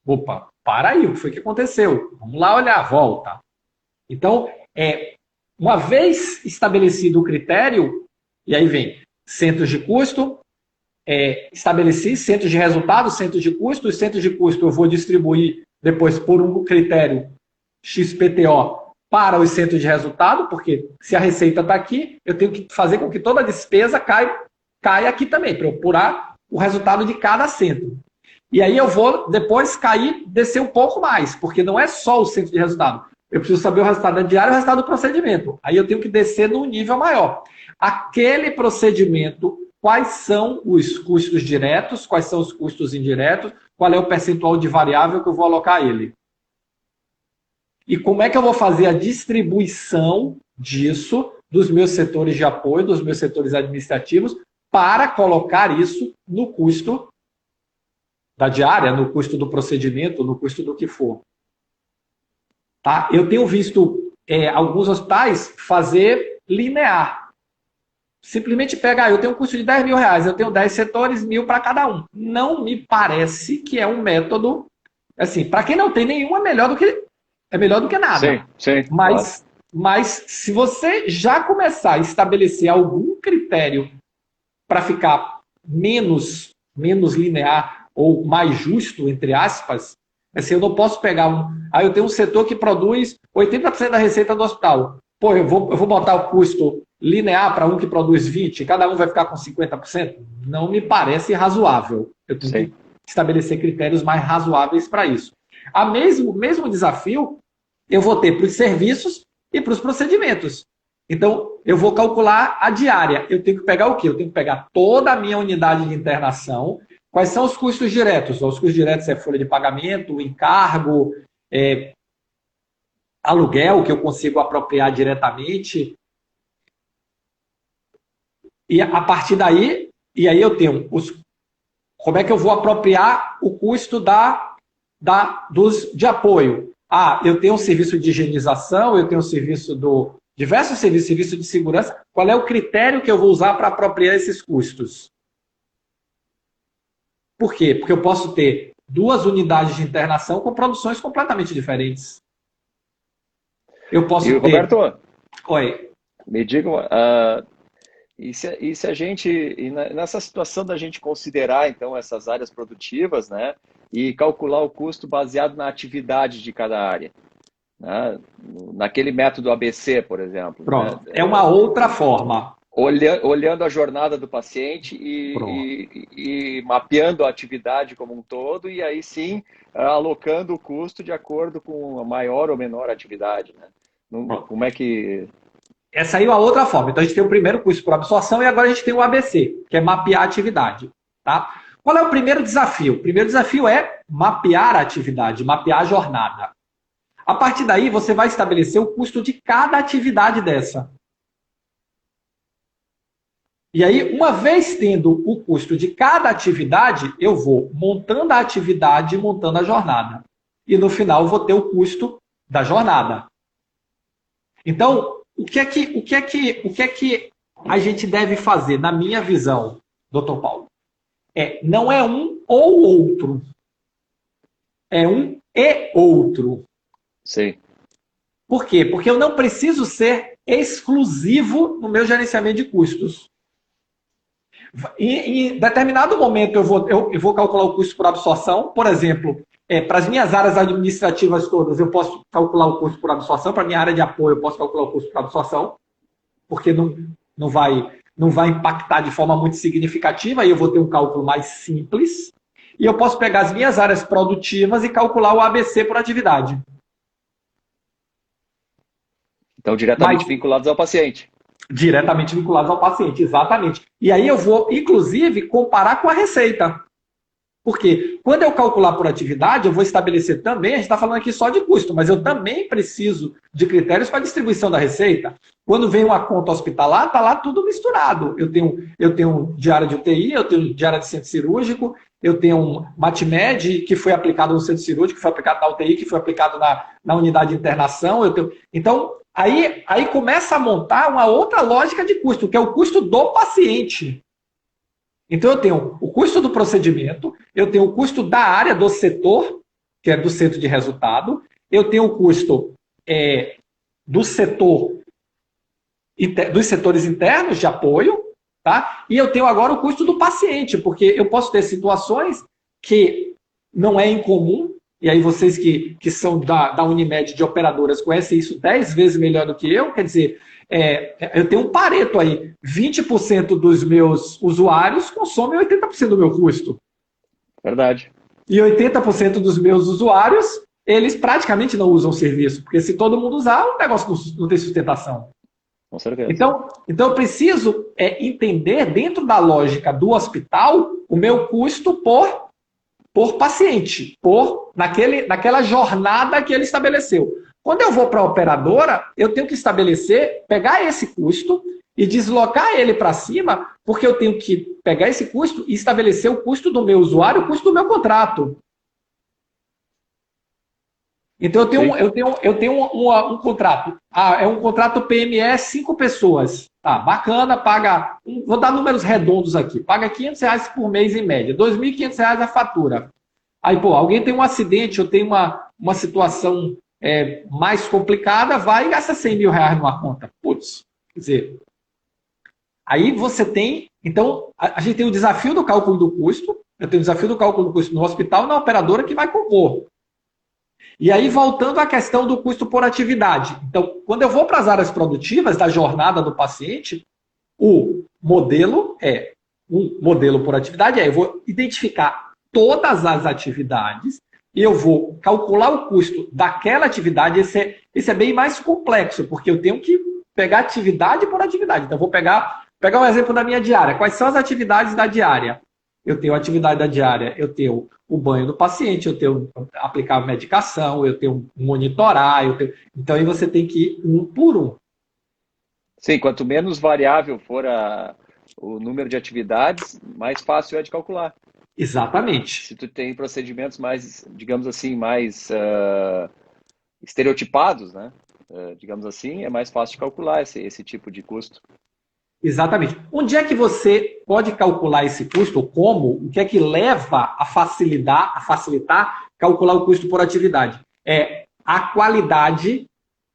Opa, para aí, o que foi que aconteceu? Vamos lá olhar, volta. Então, uma vez estabelecido o critério, e aí vem centros de custo, estabeleci centros de resultado, centros de custo, os centros de custo eu vou distribuir depois por um critério XPTO para os centros de resultado, porque se a receita está aqui, eu tenho que fazer com que toda a despesa caia aqui também, para eu apurar o resultado de cada centro. E aí eu vou depois descer um pouco mais, porque não é só o centro de resultado. Eu preciso saber o resultado da diária e o resultado do procedimento. Aí eu tenho que descer num nível maior. Aquele procedimento, quais são os custos diretos, quais são os custos indiretos, qual é o percentual de variável que eu vou alocar a ele. E como é que eu vou fazer a distribuição disso dos meus setores de apoio, dos meus setores administrativos, para colocar isso no custo da diária, no custo do procedimento, no custo do que for. Tá? Eu tenho visto alguns hospitais fazer linear. Simplesmente pegar, eu tenho um custo de R$10.000, eu tenho 10 setores, 1.000 para cada um. Não me parece que é um método, assim, para quem não tem nenhum, é melhor do que nada. Sim, sim. Mas se você já começar a estabelecer algum critério para ficar menos linear ou mais justo, entre aspas, assim, eu não posso pegar eu tenho um setor que produz 80% da receita do hospital. Pô, eu vou botar o custo linear para um que produz 20%, cada um vai ficar com 50%? Não me parece razoável. Eu tenho que estabelecer critérios mais razoáveis para isso. Mesmo desafio eu vou ter para os serviços e para os procedimentos. Então, eu vou calcular a diária. Eu tenho que pegar o quê? Eu tenho que pegar toda a minha unidade de internação. Quais são os custos diretos? Os custos diretos é folha de pagamento, encargo, aluguel, que eu consigo apropriar diretamente. E a partir daí, eu tenho como é que eu vou apropriar o custo de apoio? Eu tenho um serviço de higienização, eu tenho um diversos serviços de segurança. Qual é o critério que eu vou usar para apropriar esses custos? Por quê? Porque eu posso ter 2 unidades de internação com produções completamente diferentes. Eu posso ter... Roberto, Oi. Me digam, e se a gente, nessa situação da gente considerar, então, essas áreas produtivas, né, e calcular o custo baseado na atividade de cada área, né, naquele método ABC, por exemplo. Pronto. Né, é uma outra forma. Olhando a jornada do paciente e mapeando a atividade como um todo, e aí sim alocando o custo de acordo com a maior ou menor atividade. Né? Como é que... Essa aí é uma outra forma. Então, a gente tem o primeiro custo por absorção e agora a gente tem o ABC, que é mapear a atividade. Tá? Qual é o primeiro desafio? O primeiro desafio é mapear a atividade, mapear a jornada. A partir daí, você vai estabelecer o custo de cada atividade dessa. E aí, uma vez tendo o custo de cada atividade, eu vou montando a atividade e montando a jornada. e no final vou ter o custo da jornada. Então, o que é que a gente deve fazer, na minha visão, doutor Paulo? Não é um ou outro. É um e outro. Sim. Por quê? Porque eu não preciso ser exclusivo no meu gerenciamento de custos. Em determinado momento eu vou calcular o custo por absorção. Por exemplo, para as minhas áreas administrativas todas, eu posso calcular o custo por absorção. Para a minha área de apoio, eu posso calcular o custo por absorção, porque não vai impactar de forma muito significativa, aí eu vou ter um cálculo mais simples. E eu posso pegar as minhas áreas produtivas e calcular o ABC por atividade. Então, diretamente vinculados ao paciente. Diretamente vinculados ao paciente, exatamente. E aí eu vou, inclusive, comparar com a receita. Porque quando eu calcular por atividade, eu vou estabelecer também, a gente está falando aqui só de custo, mas eu também preciso de critérios para a distribuição da receita. Quando vem uma conta hospitalar, está lá tudo misturado. Eu tenho diária de UTI, eu tenho diária de centro cirúrgico, eu tenho um MatMed que foi aplicado no centro cirúrgico, que foi aplicado na UTI, que foi aplicado na unidade de internação. Então, aí começa a montar uma outra lógica de custo, que é o custo do paciente. Então, eu tenho o custo do procedimento, eu tenho o custo da área do setor, que é do centro de resultado, eu tenho o custo do setor, dos setores internos de apoio, tá? E eu tenho agora o custo do paciente, porque eu posso ter situações que não é incomum, e aí vocês que são da Unimed de operadoras conhecem isso 10 vezes melhor do que eu, quer dizer, eu tenho um Pareto aí, 20% dos meus usuários consomem 80% do meu custo. Verdade. E 80% dos meus usuários, eles praticamente não usam o serviço, porque se todo mundo usar, o negócio não tem sustentação. Com certeza. Então eu preciso entender, dentro da lógica do hospital, o meu custo por paciente, naquela jornada que ele estabeleceu. Quando eu vou para a operadora, eu tenho que pegar esse custo e deslocar ele para cima, porque eu tenho que pegar esse custo e estabelecer o custo do meu usuário, o custo do meu contrato. Então eu tenho um contrato. É um contrato PME 5 pessoas. Tá, bacana, paga. Vou dar números redondos aqui. Paga R$500 por mês em média. R$2.500 a fatura. Aí, alguém tem um acidente, ou tem uma situação mais complicada, vai e gasta R$100.000 numa conta. Putz, quer dizer. Aí você tem. Então, a gente tem o desafio do cálculo do custo. Eu tenho o desafio do cálculo do custo no hospital e na operadora que vai compor. E aí, voltando à questão do custo por atividade. Então, quando eu vou para as áreas produtivas da jornada do paciente, o modelo um modelo por atividade eu vou identificar todas as atividades e eu vou calcular o custo daquela atividade. Esse é bem mais complexo, porque eu tenho que pegar atividade por atividade. Então, eu vou pegar um exemplo da minha diária. Quais são as atividades da diária? Eu tenho a atividade da diária, eu tenho o banho do paciente, eu tenho aplicar medicação, eu tenho monitorar, então aí você tem que ir um por um. Sim, quanto menos variável for o número de atividades, mais fácil é de calcular. Exatamente. Se tu tem procedimentos mais, digamos assim, mais estereotipados, né? Digamos assim, é mais fácil de calcular esse tipo de custo. Exatamente. Onde é que você pode calcular esse custo, ou como? O que é que leva a facilitar calcular o custo por atividade? É a qualidade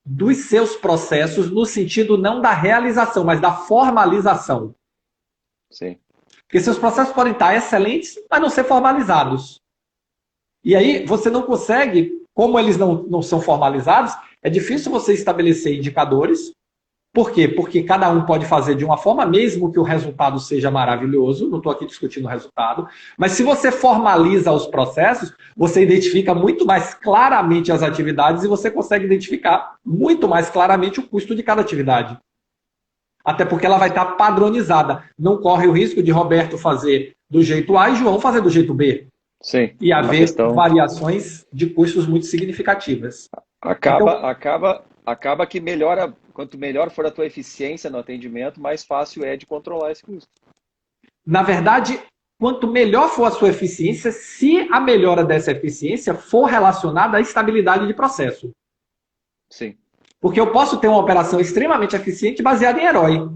dos seus processos, no sentido não da realização, mas da formalização. Sim. Porque seus processos podem estar excelentes, mas não ser formalizados. E aí você não consegue, como eles não são formalizados, é difícil você estabelecer indicadores. Por quê? Porque cada um pode fazer de uma forma, mesmo que o resultado seja maravilhoso. Não estou aqui discutindo o resultado. Mas se você formaliza os processos, você identifica muito mais claramente as atividades e você consegue identificar muito mais claramente o custo de cada atividade. Até porque ela vai estar padronizada. Não corre o risco de Roberto fazer do jeito A e João fazer do jeito B. Sim. E haver variações de custos muito significativas. Acaba que melhora. Quanto melhor for a tua eficiência no atendimento, mais fácil é de controlar esse custo. Na verdade, quanto melhor for a sua eficiência, se a melhora dessa eficiência for relacionada à estabilidade de processo. Sim. Porque eu posso ter uma operação extremamente eficiente baseada em herói.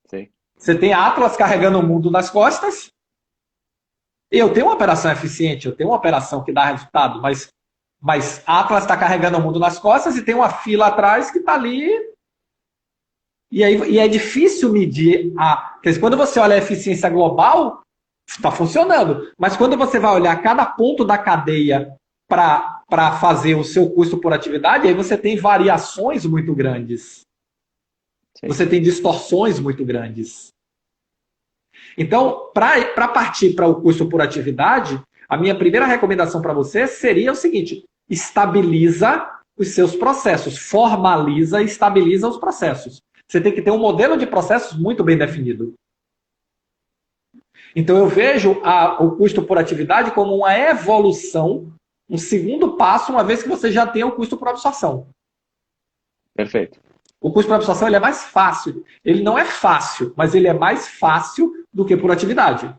Sim. Você tem a Atlas carregando o mundo nas costas. Eu tenho uma operação eficiente, eu tenho uma operação que dá resultado, mas a Atlas está carregando o mundo nas costas e tem uma fila atrás que está ali. E é difícil medir quer dizer, quando você olha a eficiência global, está funcionando. Mas quando você vai olhar cada ponto da cadeia para fazer o seu custo por atividade, aí você tem variações muito grandes. Sim. Você tem distorções muito grandes. Então, para partir para o custo por atividade, a minha primeira recomendação para você seria o seguinte: estabiliza os seus processos, formaliza e estabiliza os processos. Você tem que ter um modelo de processos muito bem definido. Então, eu vejo o custo por atividade como uma evolução, um segundo passo, uma vez que você já tem o custo por absorção. Perfeito. O custo por absorção ele é mais fácil. Ele não é fácil, mas ele é mais fácil do que por atividade.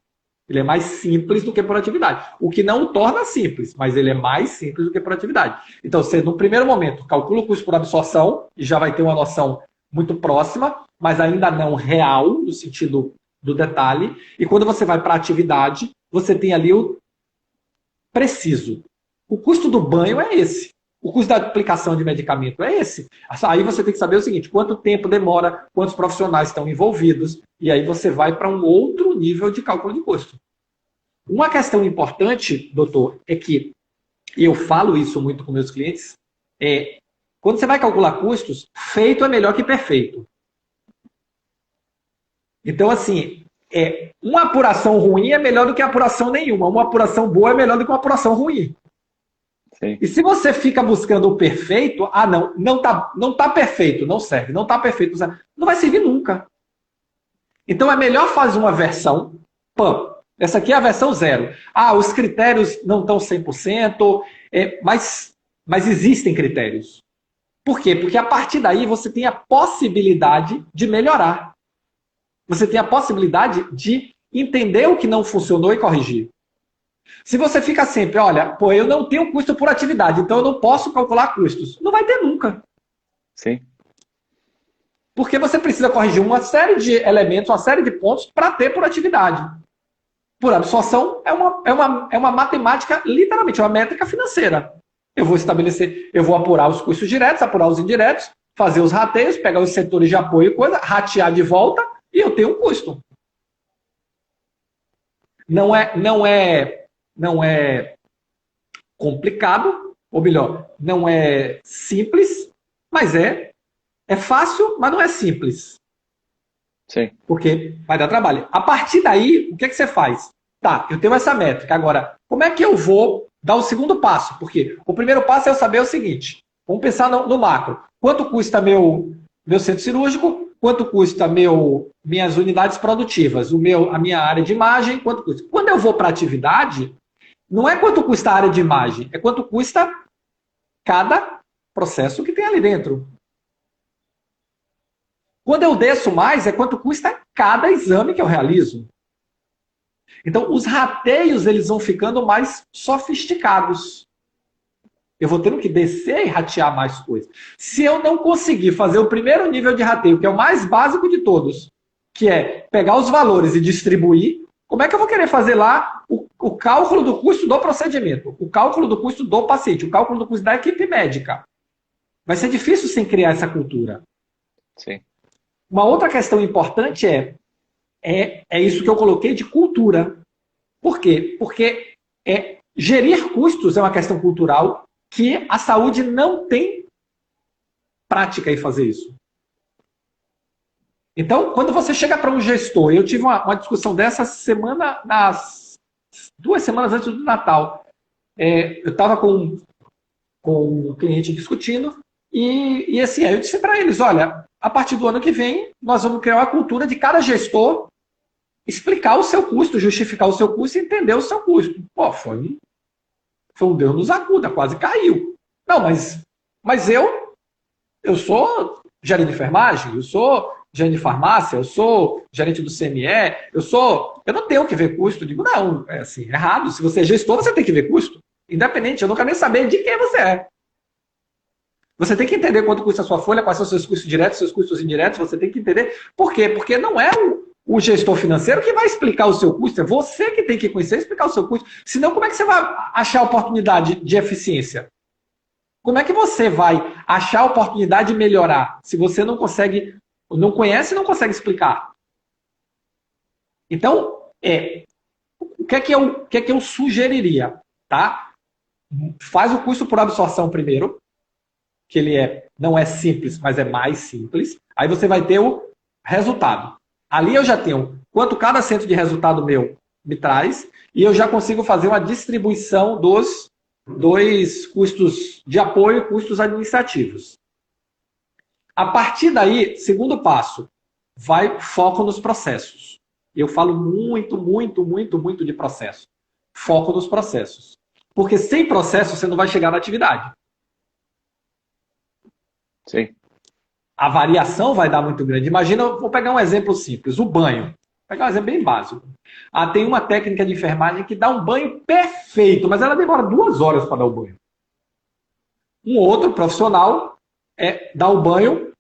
Ele é mais simples do que por atividade. O que não o torna simples, mas ele é mais simples do que por atividade. Então, você, no primeiro momento, calcula o custo por absorção e já vai ter uma noção muito próxima, mas ainda não real, no sentido do detalhe. E quando você vai para a atividade, você tem ali o preciso. O custo do banho é esse. O custo da aplicação de medicamento é esse. Aí você tem que saber o seguinte: quanto tempo demora, quantos profissionais estão envolvidos, e aí você vai para um outro nível de cálculo de custo. Uma questão importante, doutor, é que, e eu falo isso muito com meus clientes, quando você vai calcular custos, feito é melhor que perfeito. Então, assim, uma apuração ruim é melhor do que apuração nenhuma. Uma apuração boa é melhor do que uma apuração ruim. Sim. E se você fica buscando o perfeito, não tá perfeito, não serve, não tá perfeito, não vai servir nunca. Então é melhor fazer uma versão, essa aqui é a versão 0. Os critérios não estão 100%, mas existem critérios. Por quê? Porque a partir daí você tem a possibilidade de melhorar. Você tem a possibilidade de entender o que não funcionou e corrigir. Se você fica sempre, olha, eu não tenho custo por atividade, então eu não posso calcular custos. Não vai ter nunca. Sim. Porque você precisa corrigir uma série de elementos, uma série de pontos para ter por atividade. Por absorção é uma matemática, literalmente, é uma métrica financeira. Eu vou estabelecer, eu vou apurar os custos diretos, apurar os indiretos, fazer os rateios, pegar os setores de apoio e coisa, ratear de volta e eu tenho um custo. Não é complicado, ou melhor, não é simples, mas é fácil, mas não é simples. Sim. Porque vai dar trabalho. A partir daí, o que você faz? Tá, eu tenho essa métrica. Agora, como é que eu vou dar o segundo passo? Porque o primeiro passo é eu saber o seguinte. Vamos pensar no macro. Quanto custa meu centro cirúrgico? Quanto custa minhas unidades produtivas? A minha área de imagem? Quanto custa? Quando eu vou para a atividade, não é quanto custa a área de imagem, é quanto custa cada processo que tem ali dentro. Quando eu desço mais, é quanto custa cada exame que eu realizo. Então, os rateios eles vão ficando mais sofisticados. Eu vou tendo que descer e ratear mais coisas. Se eu não conseguir fazer o primeiro nível de rateio, que é o mais básico de todos, que é pegar os valores e distribuir, como é que eu vou querer fazer lá o cálculo do custo do procedimento, o cálculo do custo do paciente, o cálculo do custo da equipe médica? Vai ser difícil sem criar essa cultura. Sim. Uma outra questão importante é isso que eu coloquei de cultura. Por quê? Porque gerir custos é uma questão cultural que a saúde não tem prática em fazer isso. Então, quando você chega para um gestor, eu tive uma discussão dessa semana, 2 semanas antes do Natal. Eu estava com um cliente discutindo e assim, eu disse para eles, olha, a partir do ano que vem, nós vamos criar uma cultura de cada gestor explicar o seu custo, justificar o seu custo e entender o seu custo. Pô, foi um Deus nos acuda, quase caiu. Não, mas eu sou gerente de enfermagem, eu sou gerente de farmácia, eu sou gerente do CME, eu não tenho que ver custo. Eu digo, não, é assim, errado. Se você é gestor, você tem que ver custo. Independente, eu não quero nem saber de quem você é. Você tem que entender quanto custa a sua folha, quais são os seus custos diretos, seus custos indiretos, você tem que entender. Por quê? Porque não é o gestor financeiro que vai explicar o seu custo, é você que tem que conhecer e explicar o seu custo. Senão, como é que você vai achar oportunidade de eficiência? Como é que você vai achar oportunidade de melhorar se você não consegue, não conhece e não consegue explicar? Então, o que é que eu sugeriria? Tá? Faz o custo por absorção primeiro, que ele não é simples, mas é mais simples. Aí você vai ter o resultado. Ali eu já tenho quanto cada centro de resultado meu me traz, e eu já consigo fazer uma distribuição dos dois custos de apoio e custos administrativos. A partir daí, segundo passo, vai foco nos processos. Eu falo muito de processo. Foco nos processos. Porque sem processo você não vai chegar na atividade. Sim. A variação vai dar muito grande. Imagina, vou pegar um exemplo simples, o banho. Vou pegar um exemplo bem básico. Tem uma técnica de enfermagem que dá um banho perfeito, mas ela demora 2 horas para dar o banho. Um outro profissional dá o banho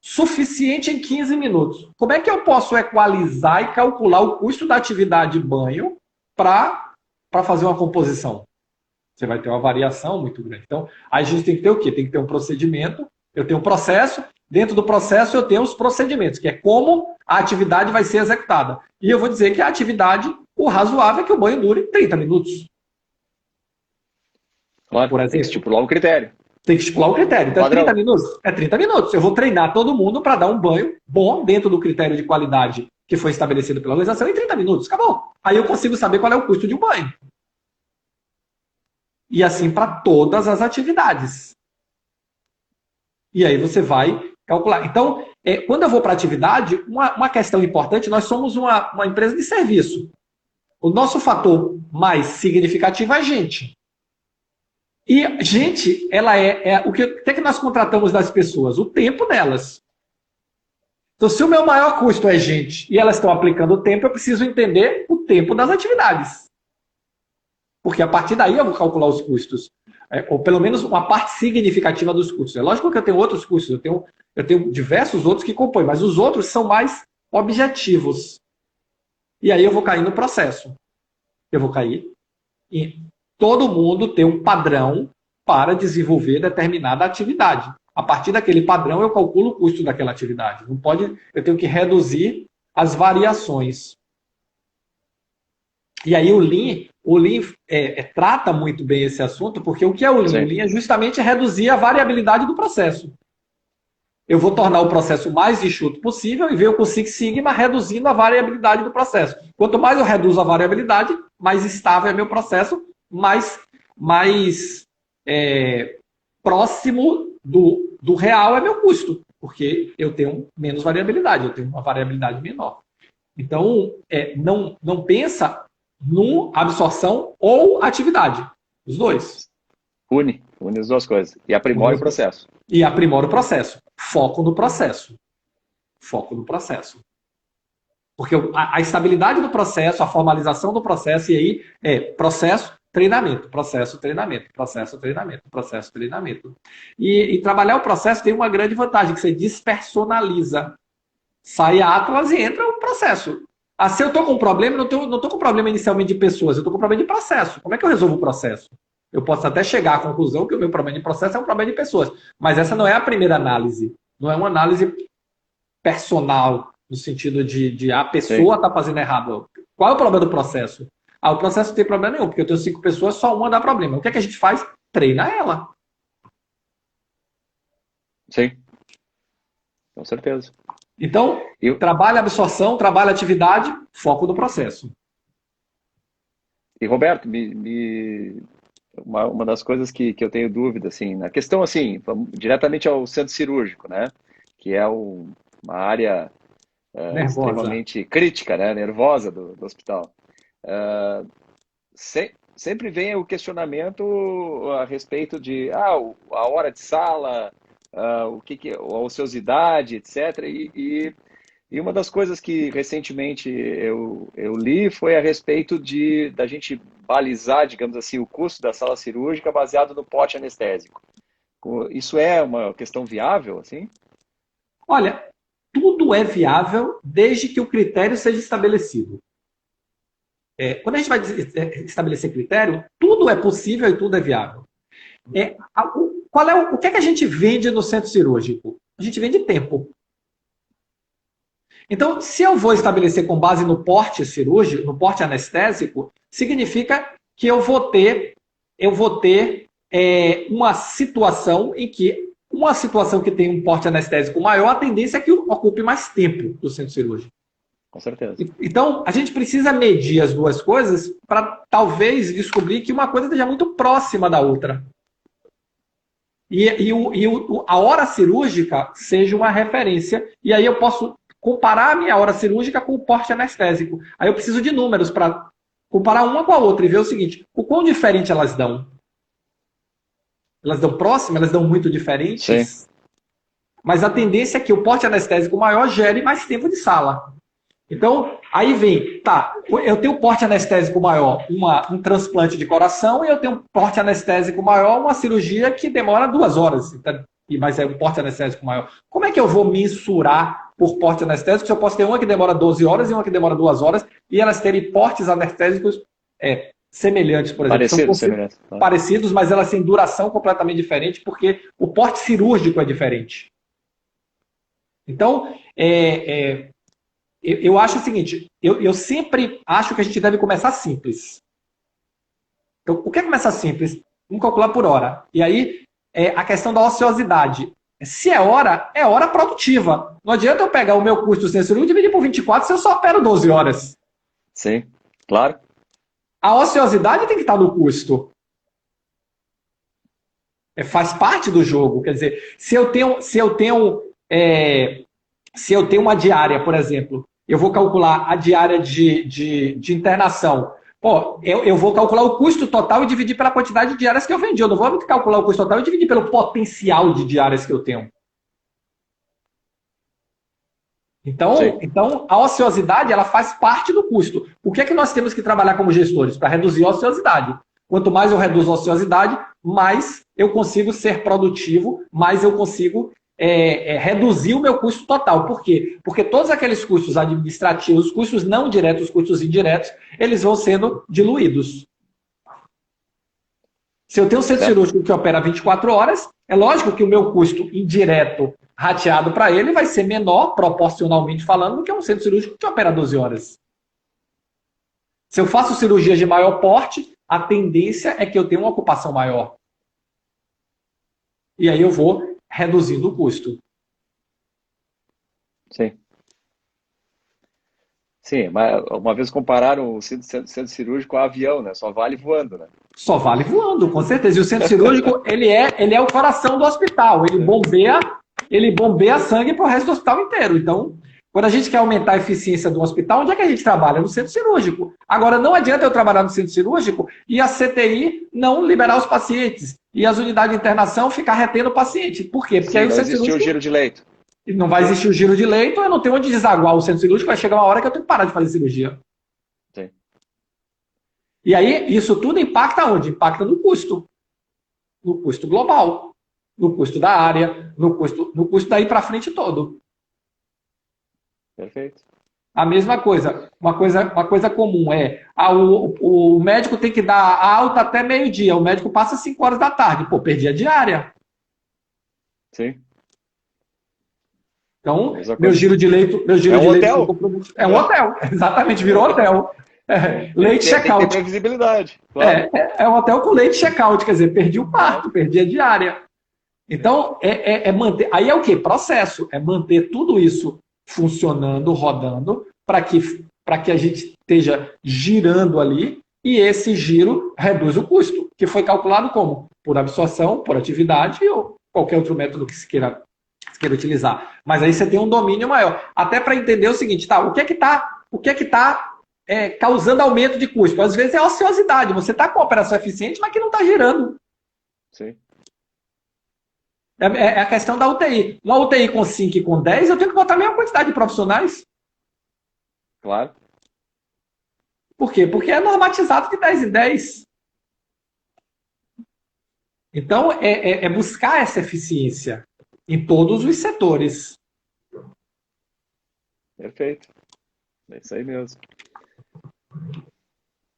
suficiente em 15 minutos. Como é que eu posso equalizar e calcular o custo da atividade banho para fazer uma composição? Você vai ter uma variação muito grande. Então, a gente tem que ter o quê? Tem que ter um procedimento, eu tenho um processo, dentro do processo eu tenho os procedimentos, que é como a atividade vai ser executada. E eu vou dizer que a atividade, o razoável é que o banho dure 30 minutos. Claro, por exemplo. tem que estipular um critério. Tem que estipular um critério. Então, Padrão. 30 minutos? É 30 minutos. Eu vou treinar todo mundo para dar um banho bom dentro do critério de qualidade que foi estabelecido pela organização em 30 minutos. Acabou. Aí eu consigo saber qual é o custo de um banho. E assim para todas as atividades. E aí você vai calcular. Então, quando eu vou para a atividade, uma questão importante, nós somos uma empresa de serviço. O nosso fator mais significativo é a gente. E gente, ela o que nós contratamos das pessoas? O tempo delas. Então, se o meu maior custo é gente e elas estão aplicando o tempo, eu preciso entender o tempo das atividades. Porque a partir daí eu vou calcular os custos. Ou pelo menos uma parte significativa dos custos. É lógico que eu tenho outros custos, eu tenho diversos outros que compõem, mas os outros são mais objetivos. E aí eu vou cair no processo. Eu vou cair e todo mundo tem um padrão para desenvolver determinada atividade. A partir daquele padrão eu calculo o custo daquela atividade. Não pode, eu tenho que reduzir as variações. E aí o Lean trata muito bem esse assunto, porque o que é o Lean? Sim. O Lean é justamente reduzir a variabilidade do processo. Eu vou tornar o processo mais enxuto possível e ver o Six Sigma reduzindo a variabilidade do processo. Quanto mais eu reduzo a variabilidade, mais estável é meu processo, mais próximo do real é meu custo, porque eu tenho menos variabilidade, eu tenho uma variabilidade menor. Então, não pensa no absorção ou atividade. Os dois. Une as duas coisas. E aprimora o processo. E aprimora o processo. Foco no processo. Foco no processo. Porque a estabilidade do processo, a formalização do processo, e aí processo, treinamento, processo, treinamento, processo, treinamento, processo, treinamento. E trabalhar o processo tem uma grande vantagem, que você despersonaliza. Sai a Atlas e entra o processo. Se eu estou com um problema, não estou com problema inicialmente de pessoas, eu estou com problema de processo. Como é que eu resolvo o processo? Eu posso até chegar à conclusão que o meu problema de processo é um problema de pessoas. Mas essa não é a primeira análise. Não é uma análise personal, no sentido de a pessoa está fazendo errado. Qual é o problema do processo? O processo não tem problema nenhum, porque eu tenho 5 pessoas, só uma dá problema. O que é que a gente faz? Treina ela. Sim. Com certeza. Então, trabalho absorção, trabalho atividade, foco no processo. E, Roberto, uma das coisas que eu tenho dúvida, assim, na questão, assim, diretamente ao centro cirúrgico, né? Que é uma área extremamente crítica, né? Nervosa do hospital. Sempre vem o questionamento a respeito de a hora de sala, o que que é a ociosidade, etc. E uma das coisas que recentemente eu li foi a respeito da gente balizar, digamos assim, o custo da sala cirúrgica baseado no pote anestésico. Isso é uma questão viável, assim? Olha, tudo é viável desde que o critério seja estabelecido. Quando a gente vai estabelecer critério, tudo é possível e tudo é viável. O que é que a gente vende no centro cirúrgico? A gente vende tempo. Então, se eu vou estabelecer com base no porte cirúrgico, no porte anestésico, significa que eu vou ter uma situação em que uma situação que tem um porte anestésico maior, a tendência é que ocupe mais tempo do centro cirúrgico. Com certeza. Então, a gente precisa medir as duas coisas para talvez descobrir que uma coisa esteja muito próxima da outra. A hora cirúrgica seja uma referência, e aí eu posso comparar a minha hora cirúrgica com o porte anestésico. Aí eu preciso de números para comparar uma com a outra e ver o seguinte, o quão diferente elas dão. Elas dão próximas, elas dão muito diferentes. Sim. Mas a tendência é que o porte anestésico maior gere mais tempo de sala. Então, aí vem, eu tenho um porte anestésico maior, um transplante de coração, e eu tenho um porte anestésico maior, uma cirurgia que demora 2 horas, mas é um porte anestésico maior. Como é que eu vou mensurar por porte anestésico se eu posso ter uma que demora 12 horas e uma que demora 2 horas, e elas terem portes anestésicos semelhantes, por exemplo? Parecidos, mas elas têm duração completamente diferente, porque o porte cirúrgico é diferente. Então, eu acho o seguinte, eu sempre acho que a gente deve começar simples. Então, o que é começar simples? Vamos calcular por hora. E aí, a questão da ociosidade. Se é hora produtiva. Não adianta eu pegar o meu custo sem cirúrgico e dividir por 24 se eu só opero 12 horas. Sim, claro. A ociosidade tem que estar no custo. Faz parte do jogo. Quer dizer, se eu tenho uma diária, por exemplo, eu vou calcular a diária de internação. Eu vou calcular o custo total e dividir pela quantidade de diárias que eu vendi. Eu não vou calcular o custo total e dividir pelo potencial de diárias que eu tenho. Então, a ociosidade ela faz parte do custo. O que é que nós temos que trabalhar como gestores? Para reduzir a ociosidade. Quanto mais eu reduzo a ociosidade, mais eu consigo ser produtivo, mais eu consigo reduzir o meu custo total. Por quê? Porque todos aqueles custos administrativos, os custos não diretos, os custos indiretos, eles vão sendo diluídos. Se eu tenho um centro cirúrgico que opera 24 horas, é lógico que o meu custo indireto rateado para ele vai ser menor, proporcionalmente falando, do que um centro cirúrgico que opera 12 horas. Se eu faço cirurgias de maior porte, a tendência é que eu tenha uma ocupação maior. E aí eu vou reduzindo o custo. Sim. Sim, mas uma vez compararam o centro cirúrgico a avião, né? Só vale voando, né? Só vale voando, com certeza. E o centro cirúrgico, ele é o coração do hospital. Ele bombeia sangue para o resto do hospital inteiro. Então, quando a gente quer aumentar a eficiência do hospital, onde é que a gente trabalha? No centro cirúrgico. Agora, não adianta eu trabalhar no centro cirúrgico e a CTI não liberar os pacientes. E as unidades de internação ficar retendo o paciente. Por quê? Porque Sim, aí o não centro existe cirúrgico... o giro de leito. Não vai existir o giro de leito, eu não tenho onde desaguar o centro cirúrgico, vai chegar uma hora que eu tenho que parar de fazer cirurgia. Sim. E aí, isso tudo impacta onde? Impacta no custo. No custo global. No custo da área, no custo daí para frente todo. Perfeito. A mesma coisa. Uma coisa comum é o médico tem que dar alta até meio-dia. O médico passa 5 horas da tarde. Perdi a diária. Sim. Então, meu giro de leito... É um hotel. Exatamente, virou hotel. Leite check-out. Tem previsibilidade. Claro. É um hotel com leite check-out. Quer dizer, perdi o parto, perdi a diária. Então, manter... Aí é o quê? Processo. É manter tudo isso funcionando, rodando, para que a gente esteja girando ali e esse giro reduz o custo, que foi calculado como? Por absorção, por atividade ou qualquer outro método que se queira utilizar. Mas aí você tem um domínio maior. Até para entender o seguinte, o que é que está causando aumento de custo? Às vezes é a ociosidade. Você está com a operação eficiente, mas que não está girando. Sim. É a questão da UTI. Uma UTI com 5 e com 10, eu tenho que botar a mesma quantidade de profissionais. Claro. Por quê? Porque é normatizado de 10 em 10. Então, é buscar essa eficiência em todos os setores. Perfeito. É isso aí mesmo.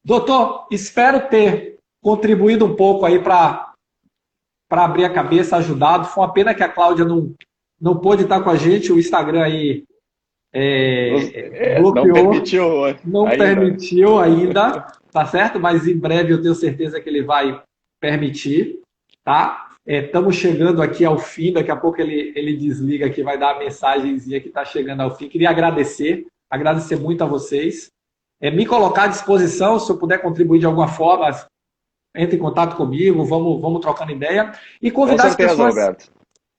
Doutor, espero ter contribuído um pouco aí para abrir a cabeça, ajudado. Foi uma pena que a Cláudia não pôde estar com a gente. O Instagram aí bloqueou, não permitiu ainda, tá certo? Mas em breve eu tenho certeza que ele vai permitir, tá? Estamos chegando aqui ao fim, daqui a pouco ele desliga aqui, vai dar a mensagenzinha que está chegando ao fim. Queria agradecer muito a vocês. Me colocar à disposição, se eu puder contribuir de alguma forma, entre em contato comigo, vamos trocando ideia. E convidar as pessoas. Roberto.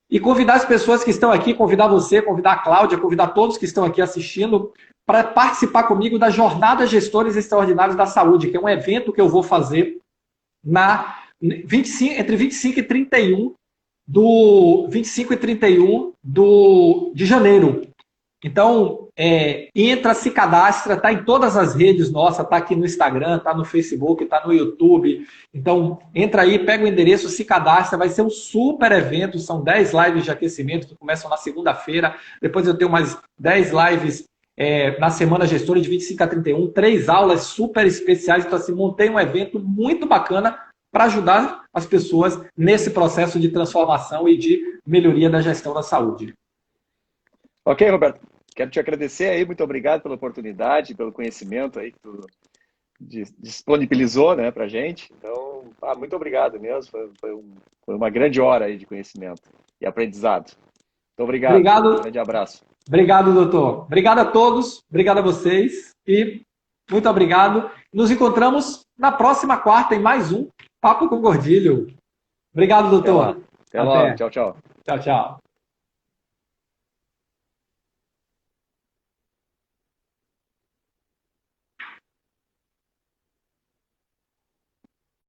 E convidar as pessoas que estão aqui, convidar você, convidar a Cláudia, convidar todos que estão aqui assistindo para participar comigo da Jornada Gestores Extraordinários da Saúde, que é um evento que eu vou fazer entre 25 e 31 de janeiro. Então, entra, se cadastra, está em todas as redes nossas, está aqui no Instagram, está no Facebook, está no YouTube. Então, entra aí, pega o endereço, se cadastra, vai ser um super evento, são 10 lives de aquecimento que começam na segunda-feira, depois eu tenho mais 10 lives na Semana Gestora de 25 a 31, 3 aulas super especiais, então assim, montei um evento muito bacana para ajudar as pessoas nesse processo de transformação e de melhoria da gestão da saúde. Ok, Roberto. Quero te agradecer aí, muito obrigado pela oportunidade, pelo conhecimento aí que tu disponibilizou, né, pra gente. Então, muito obrigado mesmo, foi uma grande hora aí de conhecimento e aprendizado. Muito obrigado. Um grande abraço. Obrigado, doutor. Obrigado a todos, obrigado a vocês e muito obrigado. Nos encontramos na próxima quarta em mais um Papo com Gordilho. Obrigado, doutor. Até logo. Tchau, tchau. Tchau, tchau.